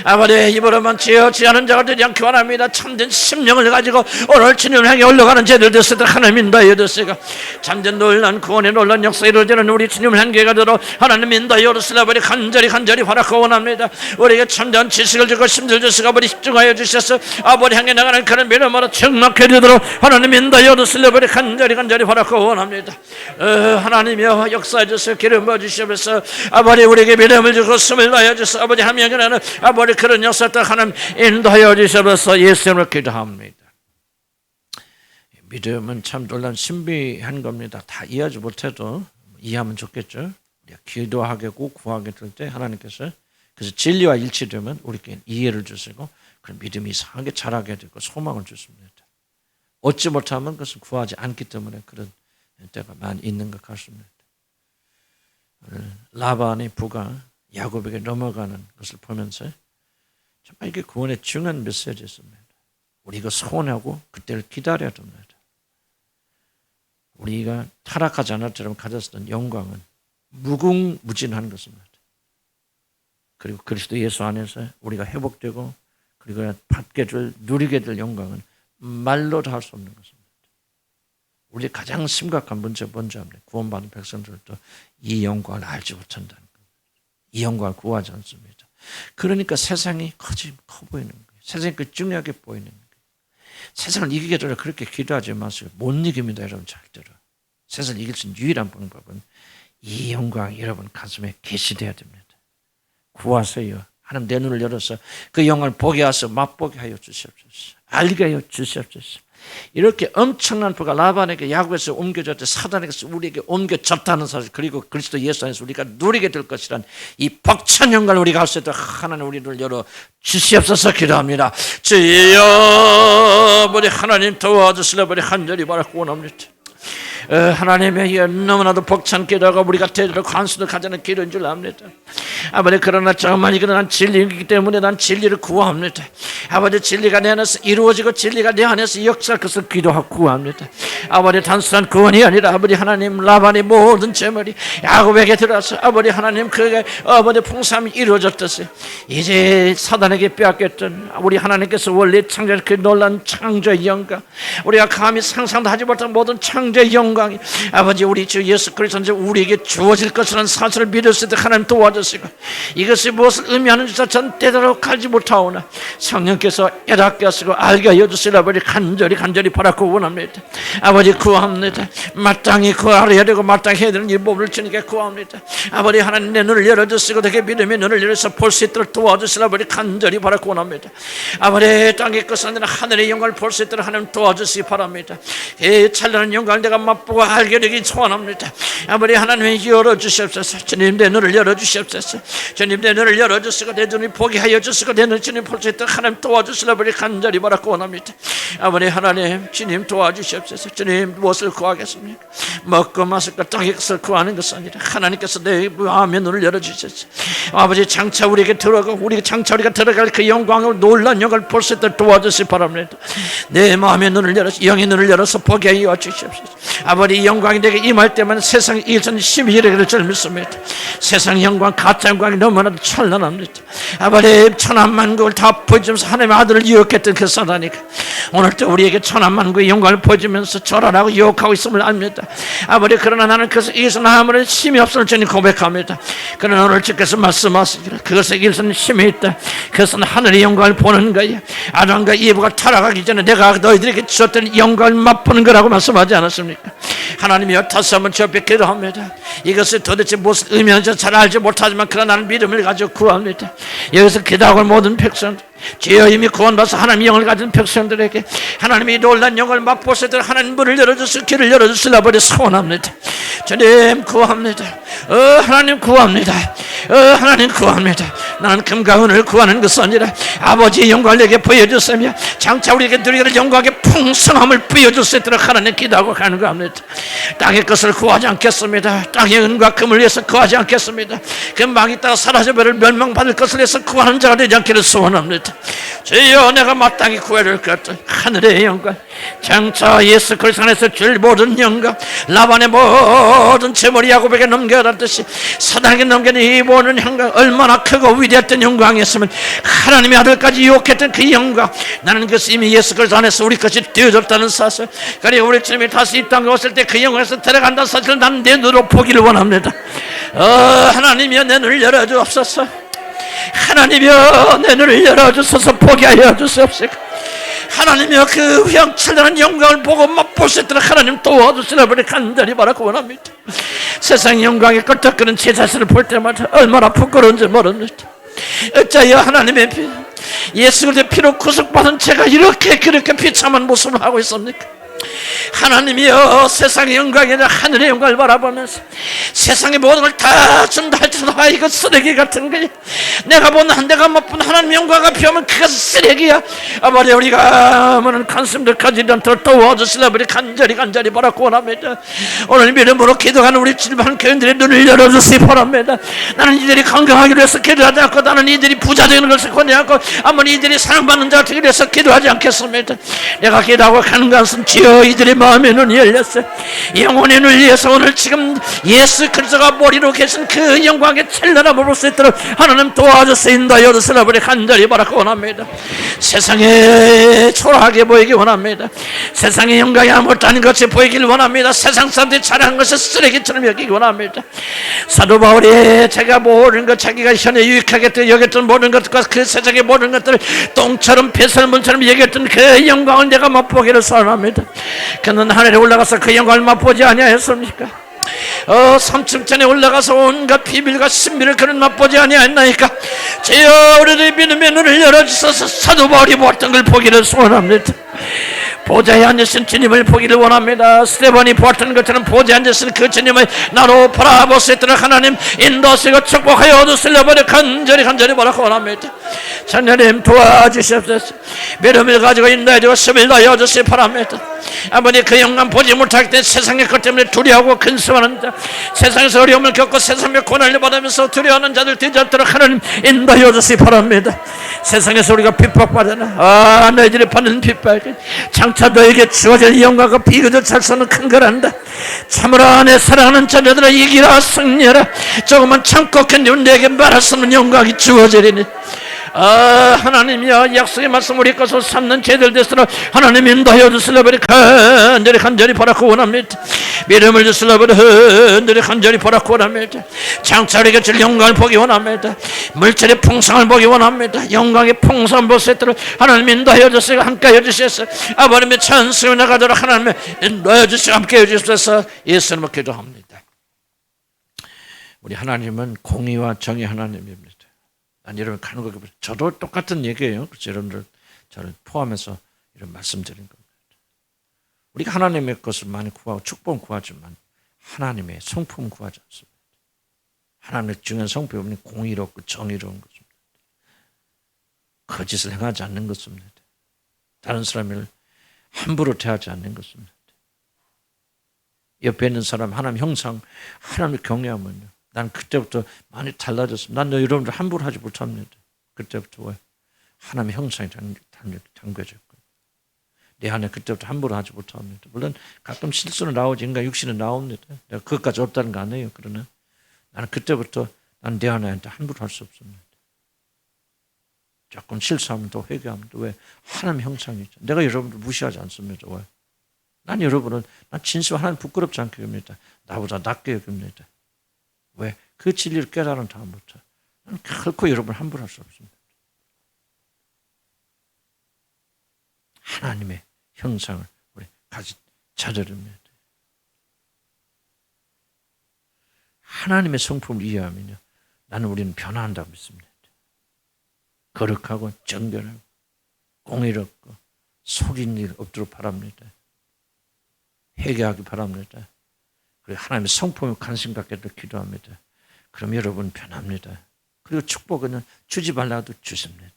Speaker 1: 아버지 입으로만 지어지 않은 자가 되지 않기 원합니다. 참된 심령을 가지고 오늘 주님을 향해 올라가는 죄들 됐을 때 하나님 인도하여 주시고 참된 놀란 구원의 놀란 역사에 이루어지는 우리 주님을 향해 가도록 하나님 인도하여 주시라 아버지 간절히 바라고 원합니다. 우리에게 참된 지식을 주고 힘을 주시고 아버지 집중하여 주셔서 아버지 향해 나가는 그런 믿음으로 정확하게 되도록 하나님 인도하여 주시라 아버지 간절히 바라고 원합니다. 하나님이여 역사해 주시고 기름 부어 주시면서 아버지 우리에게 믿음을 주고 숨을 다하여 주시고 아버지 하면은 아버지 그런 역사들 하나님 인도하여 주셔서 예수님을 기도합니다. 믿음은 참 놀란 신비한 겁니다. 다 이해하지 못해도 이해하면 좋겠죠. 우리가 기도하고 구하게 될 때 하나님께서 그래서 진리와 일치되면 우리에게 이해를 주시고 그런 믿음이 이상하게 자라게 되고 소망을 주십니다. 얻지 못하면 그것은 구하지 않기 때문에 그런 때가 많이 있는 것 같습니다. 라반의 부가 야곱에게 넘어가는 것을 보면서 정말 이게 구원의 중요한 메시지였습니다. 우리가 소원하고 그때를 기다려야 됩니다. 우리가 타락하지 않을 때처럼 가졌던 영광은 무궁무진한 것입니다. 그리고 그리스도 예수 안에서 우리가 회복되고 그리고 받게 될 누리게 될 영광은 말로 다 할 수 없는 것입니다. 우리 가장 심각한 문제 뭔지 압니까? 구원받은 백성들도 이 영광을 알지 못한다는 겁니다. 이 영광을 구하지 않습니다. 그러니까 세상이 커 보이는 거예요. 세상이 중요하게 보이는 거예요. 세상을 이기게 되려 그렇게 기도하지 마세요. 못 이깁니다, 여러분. 절대로. 세상을 이길 수 있는 유일한 방법은 이 영광이 여러분 가슴에 계시되어야 됩니다. 구하세요. 하나님 내 눈을 열어서 그 영광을 보게 하셔서 맛보게 하여 주시옵소서. 알게 하여 주시옵소서. 이렇게 엄청난 부가 라반에게 야곱에서 옮겨졌대 사단에게서 우리에게 옮겨졌다는 사실 그리고 그리스도 예수 안에서 우리가 누리게 될 것이란 이 벅찬 영광을 우리가 할 수 있도록 하나님 우리를 열어 주시옵소서 기도합니다. 주여 우리 하나님 도와주시라 우리 간절히 바라고 원합니다. 하나님의 너무나도 벅찬 기도가 우리가 되도록 관수도 가지는 기도인 줄 압니다. 아버지 그러나 정말 이건 난 진리이기 때문에 난 진리를 구합니다. 아버지 진리가 내 안에서 이루어지고 진리가 내 안에서 역사할 것을 기도하고 구합니다. 아버지 단순한 구원이 아니라 아버지 하나님 라반의 모든 재물이 야곱에게 들어서 아버지 하나님 그의 아버지 풍성함이 이루어졌듯이 이제 사단에게 빼앗겼던 우리 하나님께서 원래 창조한 그 놀라운 창조의 영광, 우리가 감히 상상도 하지 못한 모든 창조의 영광이 아버지 우리 주 예수 그리스도 우리에게 주어질 것이라는 사실을 믿었을 때 하나님 도와주시고 이것이 무엇을 의미하는지 전 때대로 가지 못하오나 성령께서 깨닫게 하시고 알게 하여 주시라 아버지 간절히 바라고 원합니다. 아버지 구합니다. 마땅히 구하려야 되고 마땅히 해야 되는 이 법을 주님께 구합니다. 아버지 하나님 내 눈을 열어주시고 되게 믿음의 눈을 열어서 볼 수 있도록 도와주시라 아버지 간절히 바라고 원합니다. 아버지 땅의 것은 아니라 하늘의 영광을 볼 수 있도록 하나님 도와주시기 바랍니다. 이 찬란한 영광을 내가 맛보고 알게 되기 소원합니다. 아버지 하나님 열어주시옵소서. 주님 내 눈을 열어주시옵소서. 주님 내 눈을 열어주시고 내 눈이 보게 하여 주시고 내 눈을 주님 볼 수 있도록 하나님 도와주시라 아버지 간절히 바라고 원합니다. 아버지 하나님 주님 도와주시옵소서. 주님 무엇을 구하겠습니까? 먹고 마실 것 땅의 것을 구하는 것은 아니라 하나님께서 내 마음의 눈을 열어주셨소. 아버지 장차 우리에게 들어가고 우리 장차 우리가 들어갈 그 영광을 놀란 영광을 볼 수 있도록 도와주시 바랍니다. 내 마음의 눈을 열어서 영의 눈을 열어서 보게 하여 주시옵소서. 아버지 이 영광이 내게 임할 때만 세상의 일선 심히 이르기를 줄 믿습니다. 세상의 영광 가짜 영광이 너무나도 찬란합니다. 아버지 천한만국을 다 보여주면서 하나님의 아들을 유혹했던 그 사단이 오늘도 우리에게 천한만국의 영광을 보여주면서 절하라고 유혹하고 있음을 압니다. 아버지 그러나 나는 그것을 이기서 아무런 힘이 없음을 주님 고백합니다. 그러나 오늘 주께서 말씀하시기를 그것의 일선 힘이 있다. 그것은 하늘의 영광을 보는 거야. 아담과 이브가 타락하기 전에 내가 너희들에게 주었던 영광을 맛보는 거라고 말씀하지 않았습니까? 하나님이여 다시 한번 주 앞에 기도합니다. 이것을 도대체 무엇을 의미하는지 잘 알지 못하지만 그러나 나는 믿음을 가지고 구합니다. 여기서 기도하고 모든 백성들 주여 이미 구원받아서 하나님의 영을 가진 백성들에게 하나님이 놀란 영을 맛보시도록 하나님 문을 열어주시고 길을 열어주시라 버리 소원합니다. 주님 구합니다. 하나님 구합니다. 하나님 구합니다. 나는 금과 은을 구하는 것은 아니라 아버지의 영광을 내게 보여주시며 장차 우리에게 누리는 영광의 풍성함을 보여줄 수 있도록 하나님 기도하고 가는 겁니다. 땅의 것을 구하지 않겠습니다. 땅의 은과 금을 위해서 구하지 않겠습니다. 금방 있다가 사라져버릴 멸망받을 것을 위해서 구하는 자가 되지 않기를 소원합니다. 주여 내가 마땅히 구해야 될 것 같은 하늘의 영광 장차 예수 그리스도 안에서 줄 모든 영광 라반의 모든 재물이 야곱에게 넘겨달듯이 사단에게 넘겨는 이 모든 영광 얼마나 크고 위대했던 영광이었으면 하나님의 아들까지 유혹했던 그 영광 나는 그것이 이미 예수 그리스도 안에서 우리 것이 되어졌다는 사실 그리고 우리 주님이 다시 이 땅에 왔을 때 그 영광에서 들어간다는 사실을 나는 내 눈으로 보기를 원합니다. 하나님이여 내 눈을 열어주옵소서. 하나님이여 내 눈을 열어주소서. 보게 하여 주시옵소서. 하나님이여 그 휘황찬란한 영광을 보고 맛볼 수 있도록 하나님 도와주시라 버리 간절히 바라고 원합니다. 세상 영광에 끄떡거리는 제 자신을 볼 때마다 얼마나 부끄러운지 모릅니다. 어찌하여 하나님의 피 예수 그리스도의 피로 구속받은 제가 이렇게 그렇게 비참한 모습을 하고 있습니까? 하나님이여 세상의 영광이 아니라 하늘의 영광을 바라보면서 세상의 모든 걸 다 준다 할지라도 이거 쓰레기 같은 거야. 내가 본 내가 맛본 하나님의 영광을 비우면 그것은 쓰레기야. 아버지 우리가 아무런 관심들 가지지 않도록 도와주시라 우리 간절히 바라고 원합니다. 오늘 믿음으로 기도하는 우리 질반 교인들의 눈을 열어주시기 바랍니다. 나는 이들이 건강하기 위해서 기도하지 않고 나는 이들이 부자 되는 것을 권유하고 아무리 이들이 사랑받는 자가 되기 위해서 기도하지 않겠습니다. 내가 기도하고 가는 것은 주여 이들의 마음의 눈이 열렸어요. 영혼의 눈을 위해서 오늘 지금 예수 그리스도가 머리로 계신 그 영광의 찬란함을 볼 수 있도록 하나님 도와주세요. 인도하여 주시라 우리 간절히 바라고 원합니다. 세상에 초라하게 보이기 원합니다. 세상의 영광이 아무것도 아닌 것이 보이길 원합니다. 세상 사람들이 잘하는 것을 쓰레기처럼 여기기 원합니다. 사도 바울이 자기가 모르는 것 자기가 현에 유익하게 여겼던 모든 것과 그 세상의 모든 것들을 똥처럼 배설물처럼 여겼던 그 영광을 내가 맛보기를 소원합니다. 그는 하늘에 올라가서 그 영광을 맛보지 아니하였습니까? 3층전에 올라가서 온갖 비밀과 신비를 그는 맛보지 아니하였나이까? 주여 우리의 믿음의 눈을 열어주셔서 사도 바울이 보았던 걸 보기를 소원합니다. 보좌에 앉으신 주님을 보기를 원합니다. 스테반이 보았던 것처럼 보좌에 앉으신 그 주님을 나로 바라볼 수 있도록 하나님 인도하시고 축복하여 주시려 버려 간절히 바라고 원합니다. 하나님 도와주시옵소서. 믿음을 가지고 인도해 주었음을 넣어주시기 바랍니다. 아버지 그 영광 보지 못하기 때문에 세상의 것 때문에 두려워하고 근심하는 자, 세상에서 어려움을 겪고 세상의 고난을 받으면서 두려워하는 자들 뒤잡도록 하나님 인도해 주시기 바랍니다. 세상에서 우리가 핍박받으나 너희들이 받는 핍박 장차 너에게 주어질 영광과 비교도 잘 수는 큰 거란다. 참으로 내 사랑하는 자녀들아 이기라 승리하라. 조금만 참고 견디면 내게 말할 수 없는 영광이 주어지리니 하나님이여 약속의 말씀 우리 것을 삼는 제들 되시라. 하나님 인도하여 주시려버리 간절히 바라고 원합니다. 믿음을 주시려버리 간절히 바라고 원합니다. 장차 우리가 줄 영광을 보기 원합니다. 물질의 풍성을 보기 원합니다. 영광의 풍성을 볼 수 있도록 하나님 인도하여 주시고 함께해 주셔서 아버님의 천수에 나가도록 하나님 인도하여 주시고 함께해 주셔서 예수님을 기도합니다. 우리 하나님은 공의와 정의 하나님입니다. 여러분 가는 거 저도 똑같은 얘기예요. 그래서 여러분들 저를 포함해서 이런 말씀드린 겁니다. 우리가 하나님의 것을 많이 구하고 축복은 구하지만 하나님의 성품 구하지 않습니다. 하나님의 중요한 성품은 공의롭고 정의로운 것입니다. 거짓을 행하지 않는 것입니다. 다른 사람을 함부로 대하지 않는 것입니다. 옆에 있는 사람 하나님 형상 하나님을 경외하면요. 난 그때부터 많이 달라졌습니다. 난 여러분들 함부로 하지 못합니다. 그때부터 왜? 하나님의 형상이 담겨졌고 내 안에 그때부터 함부로 하지 못합니다. 물론 가끔 실수는 나오지 인간 육신은 나옵니다. 내가 그것까지 없다는 거 아니에요. 그러나 나는 그때부터 난 내 안에 함부로 할 수 없습니다. 조금 실수하면 또 회개하면 또 왜? 하나님의 형상이죠. 내가 여러분들 무시하지 않습니다. 왜? 난 여러분은 난 진심 하나님 부끄럽지 않게 여깁니다. 나보다 낮게 여깁니다. 왜? 그 진리를 깨달은 다음부터 나는 결코 여러분을 함부로 할 수 없습니다. 하나님의 형상을 우리 찾아야 됩니다. 하나님의 성품을 이해하면요, 나는 우리는 변화한다고 믿습니다. 거룩하고 정결하고 공의롭고 속인 일 없도록 바랍니다. 회개하기 바랍니다. 그리고 하나님의 성품에 관심 갖게 기도합니다. 그럼 여러분 변합니다. 그리고 축복은 주지 말라도 주십니다.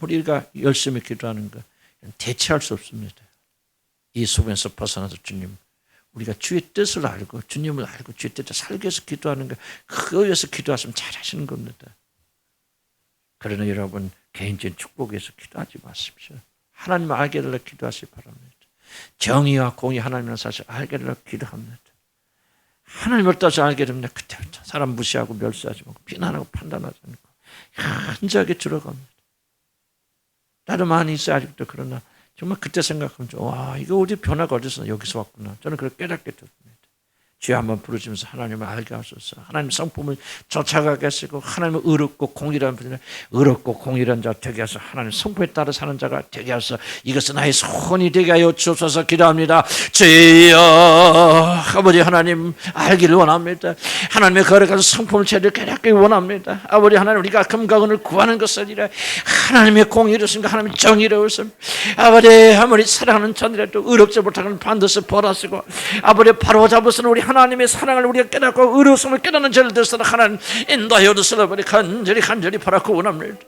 Speaker 1: 우리가 열심히 기도하는 거 대체할 수 없습니다. 이 속에서 벗어나서 주님, 우리가 주의 뜻을 알고 주님을 알고 주의 뜻에 살기 위해서 기도하는 거, 그거 위해서 기도하시면 잘하시는 겁니다. 그러나 여러분 개인적인 축복 위해서 기도하지 마십시오. 하나님을 알게 되려 기도하시기 바랍니다. 정의와 공의 하나님의 사실 알게 되려 기도합니다. 하나님을 따서 알게 됩니다. 그때부터 사람 무시하고 멸시하지 말고 비난하고 판단하지 않고 현저하게 들어갑니다. 나도 많이 있어요 아직도. 그러나 정말 그때 생각하면 와, 이거 어디 변화가 어디서 여기서 왔구나. 저는 그걸 깨닫게 됩니다. 주여 한번 부르시면서 하나님을 알게 하소서. 하나님 성품을 쫓아가게 하시고 하나님을 의롭고 공의란 분이 의롭고 공의란 자 되게 하소서. 하나님 성품에 따라 사는 자가 되게 하소서. 이것은 나의 소원이 되게 하여 주옵소서. 기도합니다. 주여 아버지 하나님 알기를 원합니다. 하나님의 거룩한 성품을 제대로 깨닫기 원합니다. 아버지 하나님 우리가 금과 은을 구하는 것은 아니라 하나님의 공의로우심과 하나님의 정의로우심, 아버지 아무리 사랑하는 자들이라도 의롭지 못하는 반드시 벌하시고 아버지 바로 잡으시는 우리 하나님의 사랑을 우리가 깨닫고 의로움을 깨닫는 죄를 들서라 하나님 인도하여 주시라. 간절히 바라고 원합니다.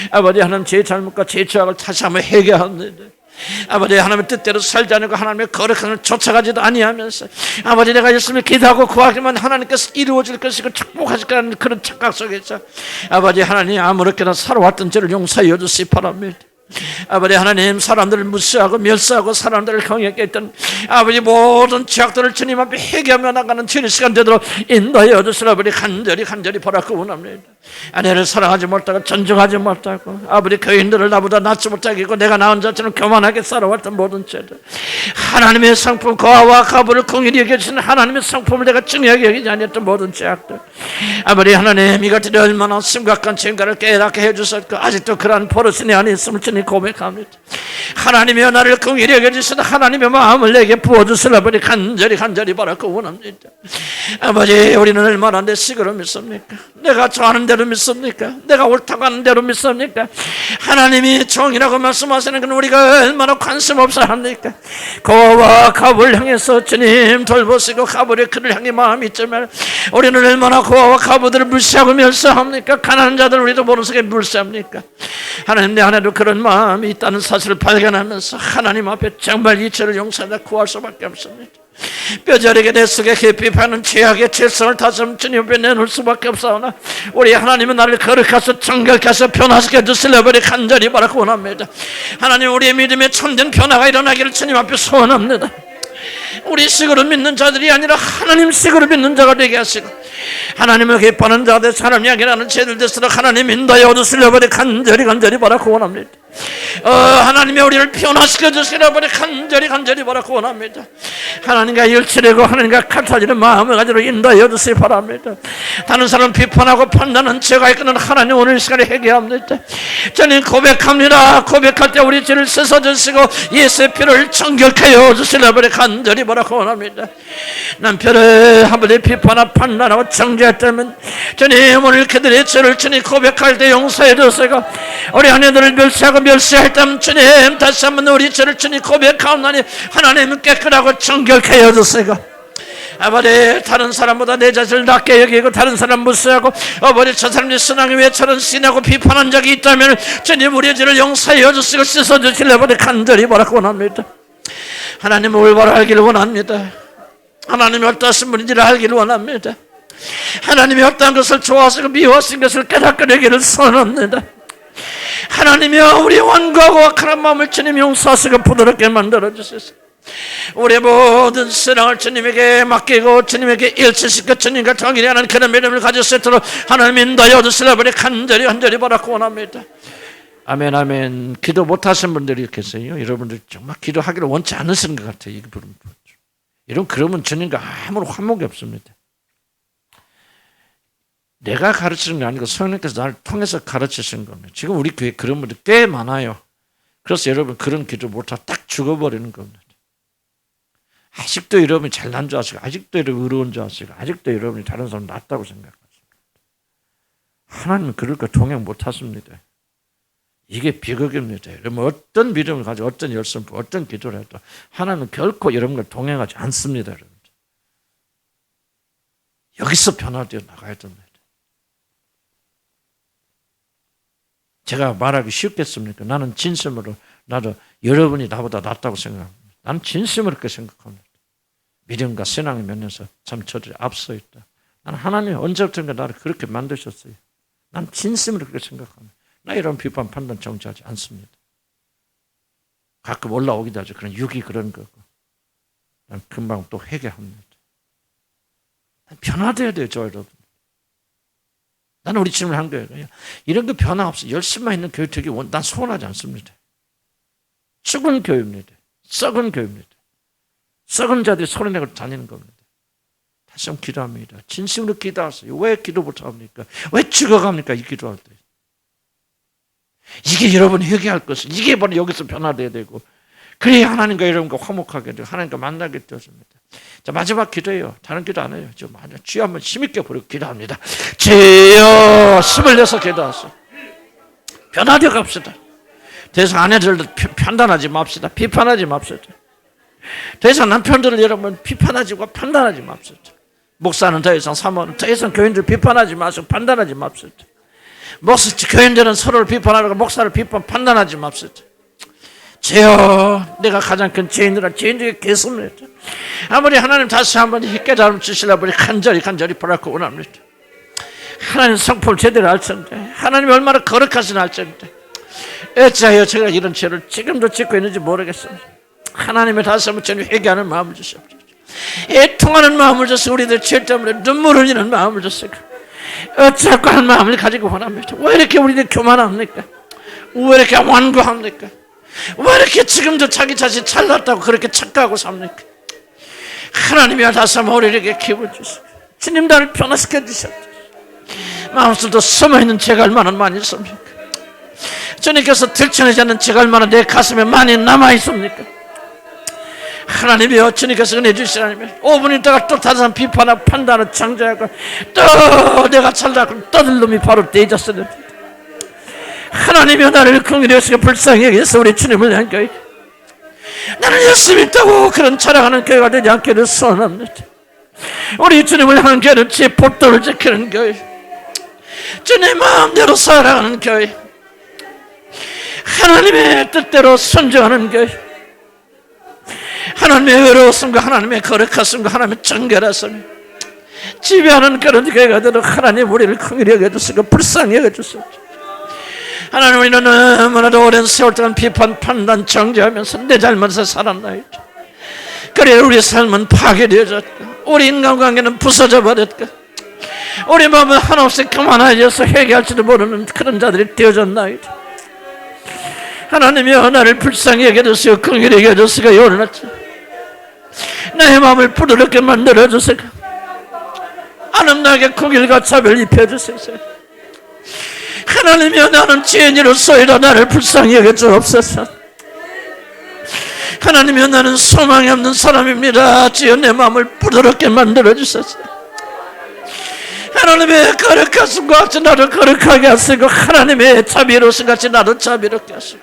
Speaker 1: 아버지 하나님 제 잘못과 제 죄악을 다시 한번 회개합니다. 아버지 하나님의 뜻대로 살지 않고 하나님의 거룩함을 쫓아가지도 아니하면서 아버지 내가 열심히 기도하고 구하기만 하나님께서 이루어질 것이고 축복하실 거라는 그런 착각 속에서 아버지 하나님 아무렇게나 살아왔던 죄를 용서하여 주시기 바랍니다. 아버지 하나님 사람들을 무시하고 멸시하고 사람들을 경외하게 했던 아버지 모든 죄악들을 주님 앞에 회개하며 나가는 주의 시간 되도록 인도하여 주시라. 아버지 간절히 바라고 원합니다. 아내를 사랑하지 못하고 존중하지 못하고 아버지 교인들을 나보다 낫지 못하게 하고 내가 낳은 자처럼 교만하게 살아왔던 모든 죄들, 하나님의 성품 거하와 가부를 공의히 여겨주시는 하나님의 성품을 내가 중요하게 여기지 아니했던 모든 죄악들, 아버지 하나님 이것들이 얼마나 심각한 죄인가를 깨닫게 해주셨고 아직도 그러한 버릇이 내 안에 있음을 주님 주님 고백합니다. 하나님이여 나를 긍휼히 여겨주시다 하나님의 마음을 내게 부어주시라 버리 간절히 바라고 원합니다. 아버지 우리는 얼마나 내 식으로 믿습니까? 내가 좋아하는 대로 믿습니까? 내가 옳다고 하는 대로 믿습니까? 하나님이 정이라고 말씀하시는 건 우리가 얼마나 관심 없어 합니까? 고와 갑을 향해서 주님 돌보시고 갑을의 그를 향해 마음이 있지만 우리는 얼마나 고와 갑들을 무시하고 멸시합니까? 가난한 자들 우리도 모르는 속에 무시합니까? 하나님 내 안에도 그런 마음이 있다는 사실을 발견하면서 하나님 앞에 정말 이 죄를 용서하다 구할 수밖에 없습니다. 뼈저리게 내 속에 깊이 파는 죄악의 질성을 다시 주님 앞에 내놓을 수밖에 없사오나 우리 하나님은 나를 거룩하셔 정결케 하셔 변화시켜 주시려 버리 간절히 바라고 원합니다. 하나님 우리의 믿음에 참된 변화가 일어나기를 주님 앞에 소원합니다. 우리 식으로 믿는 자들이 아니라 하나님 식으로 믿는 자가 되게 하시고 하나님을 기뻐하는 자들 사람 이야기라는 죄들 될수록 하나님 인도하여 주시려 버리 간절히 바라고 원합니다. 하나님이 우리를 변화시켜 주시려 버리 간절히 바라고 원합니다. 하나님과 일치되고 하나님과 같아지는 마음을 가지고 인도하여 주시기 바랍니다. 다른 사람 비판하고 판단하는 죄가 있거든 하나님 오늘 이 시간에 회개합니다. 저는 고백합니다. 고백할 때 우리 죄를 씻어주시고 예수의 피를 정결케 하여 주시려 버리 간절히 바라고 원합니다. 남편을 한번에 비판하고 판단하고 정죄했다면 주님 오늘 그들의 죄를 주님 고백할 때 용서해 주시고 우리 아내들을 멸시할 때면 주님 다시 한번 우리 죄를 주님 고백하옵나니 하나님은 깨끗하고 정결케 하여 주시고 아버지 다른 사람보다 내 자신을 낮게 여기고 다른 사람 무시하고 아버지 저 사람이 신앙이 왜 저런 신하고 비판한 적이 있다면 주님 우리의 죄를 용서해 주시고 씻어주시려 아버지 간절히 바라고 원합니다. 하나님 올바로 알기를 원합니다. 하나님이 어떠신 분인지를 알기를 원합니다. 하나님이 어떤 것을 좋아하시고 미워하신 것을 깨닫게 되기를 소원합니다. 하나님이여 우리 완고하고 악한 마음을 주님 용서하시고 부드럽게 만들어주소서. 우리의 모든 신앙을 주님에게 맡기고 주님에게 일치시켜 주님과 통일하는 그런 믿음을 가질 수 있도록 하나님 인도하여 주시라 버리 간절히 바라고 원합니다. 아멘. 기도 못하신 분들이 계세요. 여러분들 정말 기도하기를 원치 않으시는 것 같아요. 그러면 주님과 아무런 화목이 없습니다. 내가 가르치는 게 아니고 성령께서 나를 통해서 가르치시는 겁니다. 지금 우리 교회에 그런 분들 꽤 많아요. 그래서 여러분 그런 기도 못하고 딱 죽어버리는 겁니다. 아직도 여러분이 잘난 줄 아시고 아직도 여러분이 의로운 줄 아시고 아직도 여러분이 다른 사람 낫다고 생각하십니다. 하나님은 그럴 거 동행 못하십니다. 이게 비극입니다. 여러분 어떤 믿음을 가지고 어떤 열심, 어떤 기도를 해도 하나님은 결코 여러분과 동행하지 않습니다. 여러분. 여기서 변화되어 나가야 됩니다. 제가 말하기 쉽겠습니까? 나는 진심으로 나도 여러분이 나보다 낫다고 생각합니다. 나는 진심으로 그렇게 생각합니다. 믿음과 신앙의 면에서 참 저들이 앞서 있다. 나는 하나님이 언제부턴가 나를 그렇게 만드셨어요. 난 진심으로 그렇게 생각합니다. 나 이런 비판 판단 정지하지 않습니다. 가끔 올라오기도 하죠. 그런 육이 그런 거고. 난 금방 또 회개합니다. 변화돼야 돼요, 저 여러분. 나는 우리 질문을 한 거예요. 이런 거 변화 없이 열심만 있는 교회 되기 난 소원하지 않습니다. 죽은 교회입니다. 썩은 교회입니다. 썩은 자들이 소리내고 다니는 겁니다. 다시 한번 기도합니다. 진심으로 기도하세요. 왜 기도 못합니까? 왜 죽어갑니까? 이 기도할 때. 이게 여러분이 회개할 것이 이게 바로 여기서 변화돼야 되고 그래야 하나님과 여러분과 화목하게 되고 하나님과 만나게 되었습니다. 자 마지막 기도예요. 다른 기도 안 해요. 저 주여 한번 힘있게 부르고 기도합니다. 주여 힘을 내서 기도하세요. 변화되어 갑시다. 더 이상 아내들도 판단하지 맙시다. 비판하지 맙시다. 더 이상 남편들을 여러분 비판하지 마 판단하지 맙시다. 목사는 더 이상 사모는 더 이상 교인들 비판하지 마시고 판단하지 맙시다. 교인들은 서로를 비판하고 목사를 판단하지 맙시다. 주여 내가 가장 큰 죄인이라 죄인 중에 계십니다. 아무리 하나님 다시 한번 깨달음 주시려 보니 간절히 바라고 원합니다. 하나님 성품을 제대로 알 텐데 하나님이 얼마나 거룩하신 알 텐데 어찌하여 제가 이런 죄를 지금도 짓고 있는지 모르겠습니다. 하나님의 다시 한번 저는 회개하는 마음을 주시옵소서. 애통하는 마음을 주시고 우리들 죄 때문에 눈물 흘리는 마음을 주시고 어찌할까 하는 마음을 가지고 원합니다. 왜 이렇게 우리들 교만합니까? 왜 이렇게 완고합니까? 왜 이렇게 지금도 자기 자신 잘났다고 그렇게 착각하고 삽니까? 하나님이 다시 한번 우리에게 기분 주시고 주님 나를 변화시켜 주셨다. 마음속도 숨어있는 죄가 얼마나 많이 있습니까? 주님께서 들춰내지 않는 죄가 얼마나 내 가슴에 많이 남아있습니까? 하나님이여, 주님께서 은혜 주시라면 5분 있다가 또 다른 사람 비판하고 판단하고 창조하고 또 내가 잘나고 떠들 놈이 바로 떼졌으니 하나님이여, 나를 긍휼히 여기서 불쌍히 여기서 우리 주님을 향한 교회, 나는 예수 믿다고 그런 자랑하는 교회가 되지 않기를 소원합니다. 우리 주님을 향한 교회는 제 법도를 지키는 교회, 주님 마음대로 살아가는 교회, 하나님의 뜻대로 순종하는 교회, 하나님의 의로우심과 하나님의 거룩하심과 하나님의 정결하심을 지배하는 그런 교회가 되도록 하나님 우리를 긍휼히 여겨주시고 불쌍히 여겨주시고, 하나님 우리는 너무나도 오랜 세월 동안 비판, 판단, 정죄하면서 내 잘못에서 살았나이다. 그래 우리 삶은 파괴되어졌고 우리 인간관계는 부서져 버렸고 우리 마음은 한없이 그만하여서 회개할지도 모르는 그런 자들이 되어졌나이다. 하나님이여, 나를 불쌍히 여겨주시고 긍휼히 여겨주시고 요원하지 나의 마음을 부드럽게 만들어주시고 아름다게 긍휼과 자비를 입혀주소서. 하나님이여, 나는 죄인으로서이라 나를 불쌍히 여겨주옵소서. 하나님이여, 나는 소망이 없는 사람입니다. 주여 내 마음을 부드럽게 만들어주소서. 하나님의 거룩하심과 같이 나를 거룩하게 하시고 하나님의 자비로우심 같이 나도 자비롭게 하시고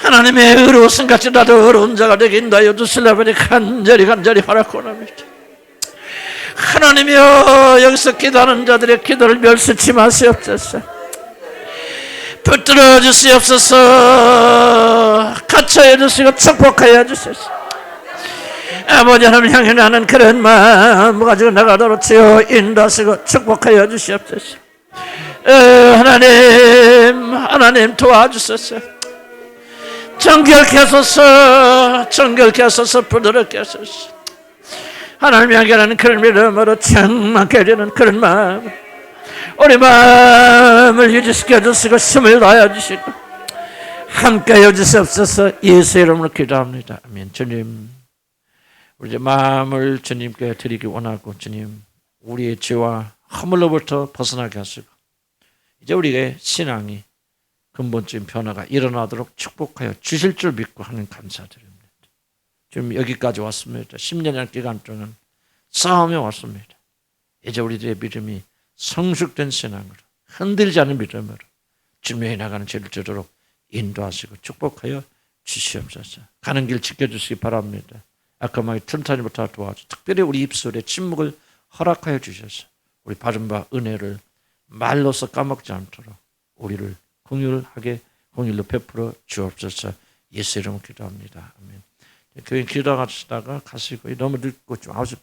Speaker 1: 하나님의 의로우심 같이 나도 의로운 자가 되게 인도하여 주시려고 간절히 허락하옵니다. 하나님이여, 여기서 기도하는 자들의 기도를 멸시치 마시옵소서. 붙들어 주시옵소서. 갇혀해 주시고 축복하여 주소서. 아버지 하나님 향해 나는 그런 마음 가지고 나가도록 주여 인도하시고 축복하여 주시옵소서. 하나님 도와주소서. 정결케 하소서. 부드럽게 하소서. 하나님 향해 나는 그런 믿음으로 충만케 해주는 그런 마음, 우리 마음을 유지시켜 주시고 힘을 다해 주시고 함께 해 주시옵소서. 예수 이름으로 기도합니다. 아멘. 주님, 우리의 마음을 주님께 드리기 원하고, 주님 우리의 죄와 허물로부터 벗어나게 하시고 이제 우리의 신앙이 근본적인 변화가 일어나도록 축복하여 주실 줄 믿고 하는 감사드립니다. 지금 여기까지 왔습니다. 10년이라는 기간 동안 싸움에 왔습니다. 이제 우리들의 믿음이 성숙된 신앙으로, 흔들지 않은 믿음으로 주님에 나가는 죄를 저도록 인도하시고 축복하여 주시옵소서. 가는 길 지켜주시기 바랍니다. 아까 말이 튼튼히부터 도와주, 특별히 우리 입술에 침묵을 허락하여 주셔서 우리 받은 바 은혜를 말로서 까먹지 않도록 우리를 긍휼로 베풀어 주옵소서. 예수 이름으로 기도합니다. 아멘. 교회 기도하시다가 가시고 너무 늦고 좀 9시